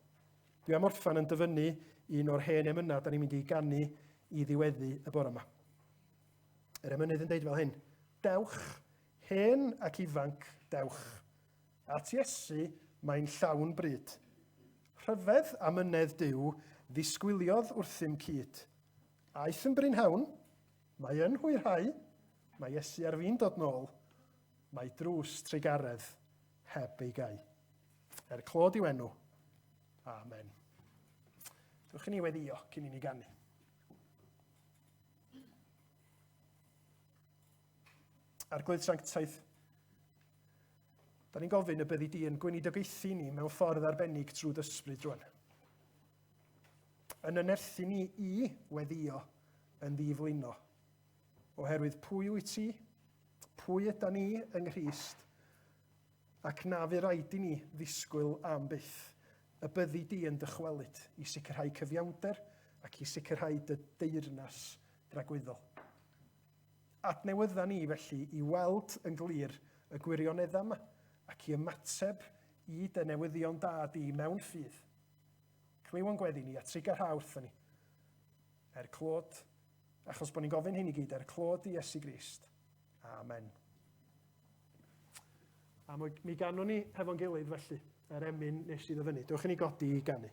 Dwi am orffan yn dyfynnu un o'r hen emynau da ni'n mynd i ganu i ddiweddu y bore yma. Yr emynydd yn deud fel hyn: Dewch, hen ac ifanc, dewch. At Iesu mae'n llawn bryd. Rhyfedd a mynedd Duw ddisgwyliodd wrthym cyd. Aeth yn brynhawn, mae yn hwyrhau, mae Iesu ar fi'n dod nôl, mae drws trigaredd heb ei gau. Clod i'w enw. Amen. Dwch i ni weddio cyn i ni ganu. Arglwydd sanctaidd, da ni'n gofyn y byddi di yn gweinidogaethu ni mewn ffordd arbennig trwy dysbryd rwan. Yn ynerthu ni i weddio yn ddiflino, oherwydd pwy wyt ti, pwy yda ni yng Nghrist, ac na fu raid i ni ddisgwyl am byth y byddi di yn dychwelyd i sicrhau cyfiawnder ac i sicrhau dy deyrnas dragwyddol. Adnewydda ni felly i weld yn glir y gwirioneddau yma ac i ymateb i dy newyddion da di mewn ffydd. Clyw yn gweddi ni a trigarha wrthyn ni. Clod, achos bod ni'n gofyn hyn i gyd, clod i Iesu Grist. Amen. A mi ganwn ni hefo'n gilydd felly, yr emyn nes i ddyfynu. Dewch i ni godi i ganu.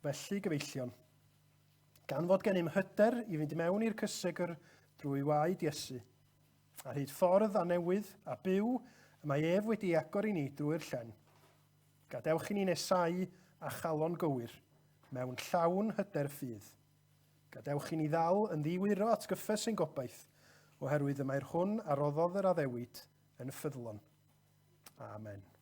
Felly, gyfeillion, gan fod gennym hyder i fynd mewn i'r cysegr drwy waed Iesu, a hyd ffordd a newydd a byw y mae ef wedi agor i ni drwy'r llen, gadewch i ni nesau a chalon gywir, mewn llawn hyder ffydd. Gadewch i ni ddal yn ddiwiro atgyffes ein gobaith, oherwydd y mae'r hwn a roddodd yr addewid yn ffyddlon. Amen.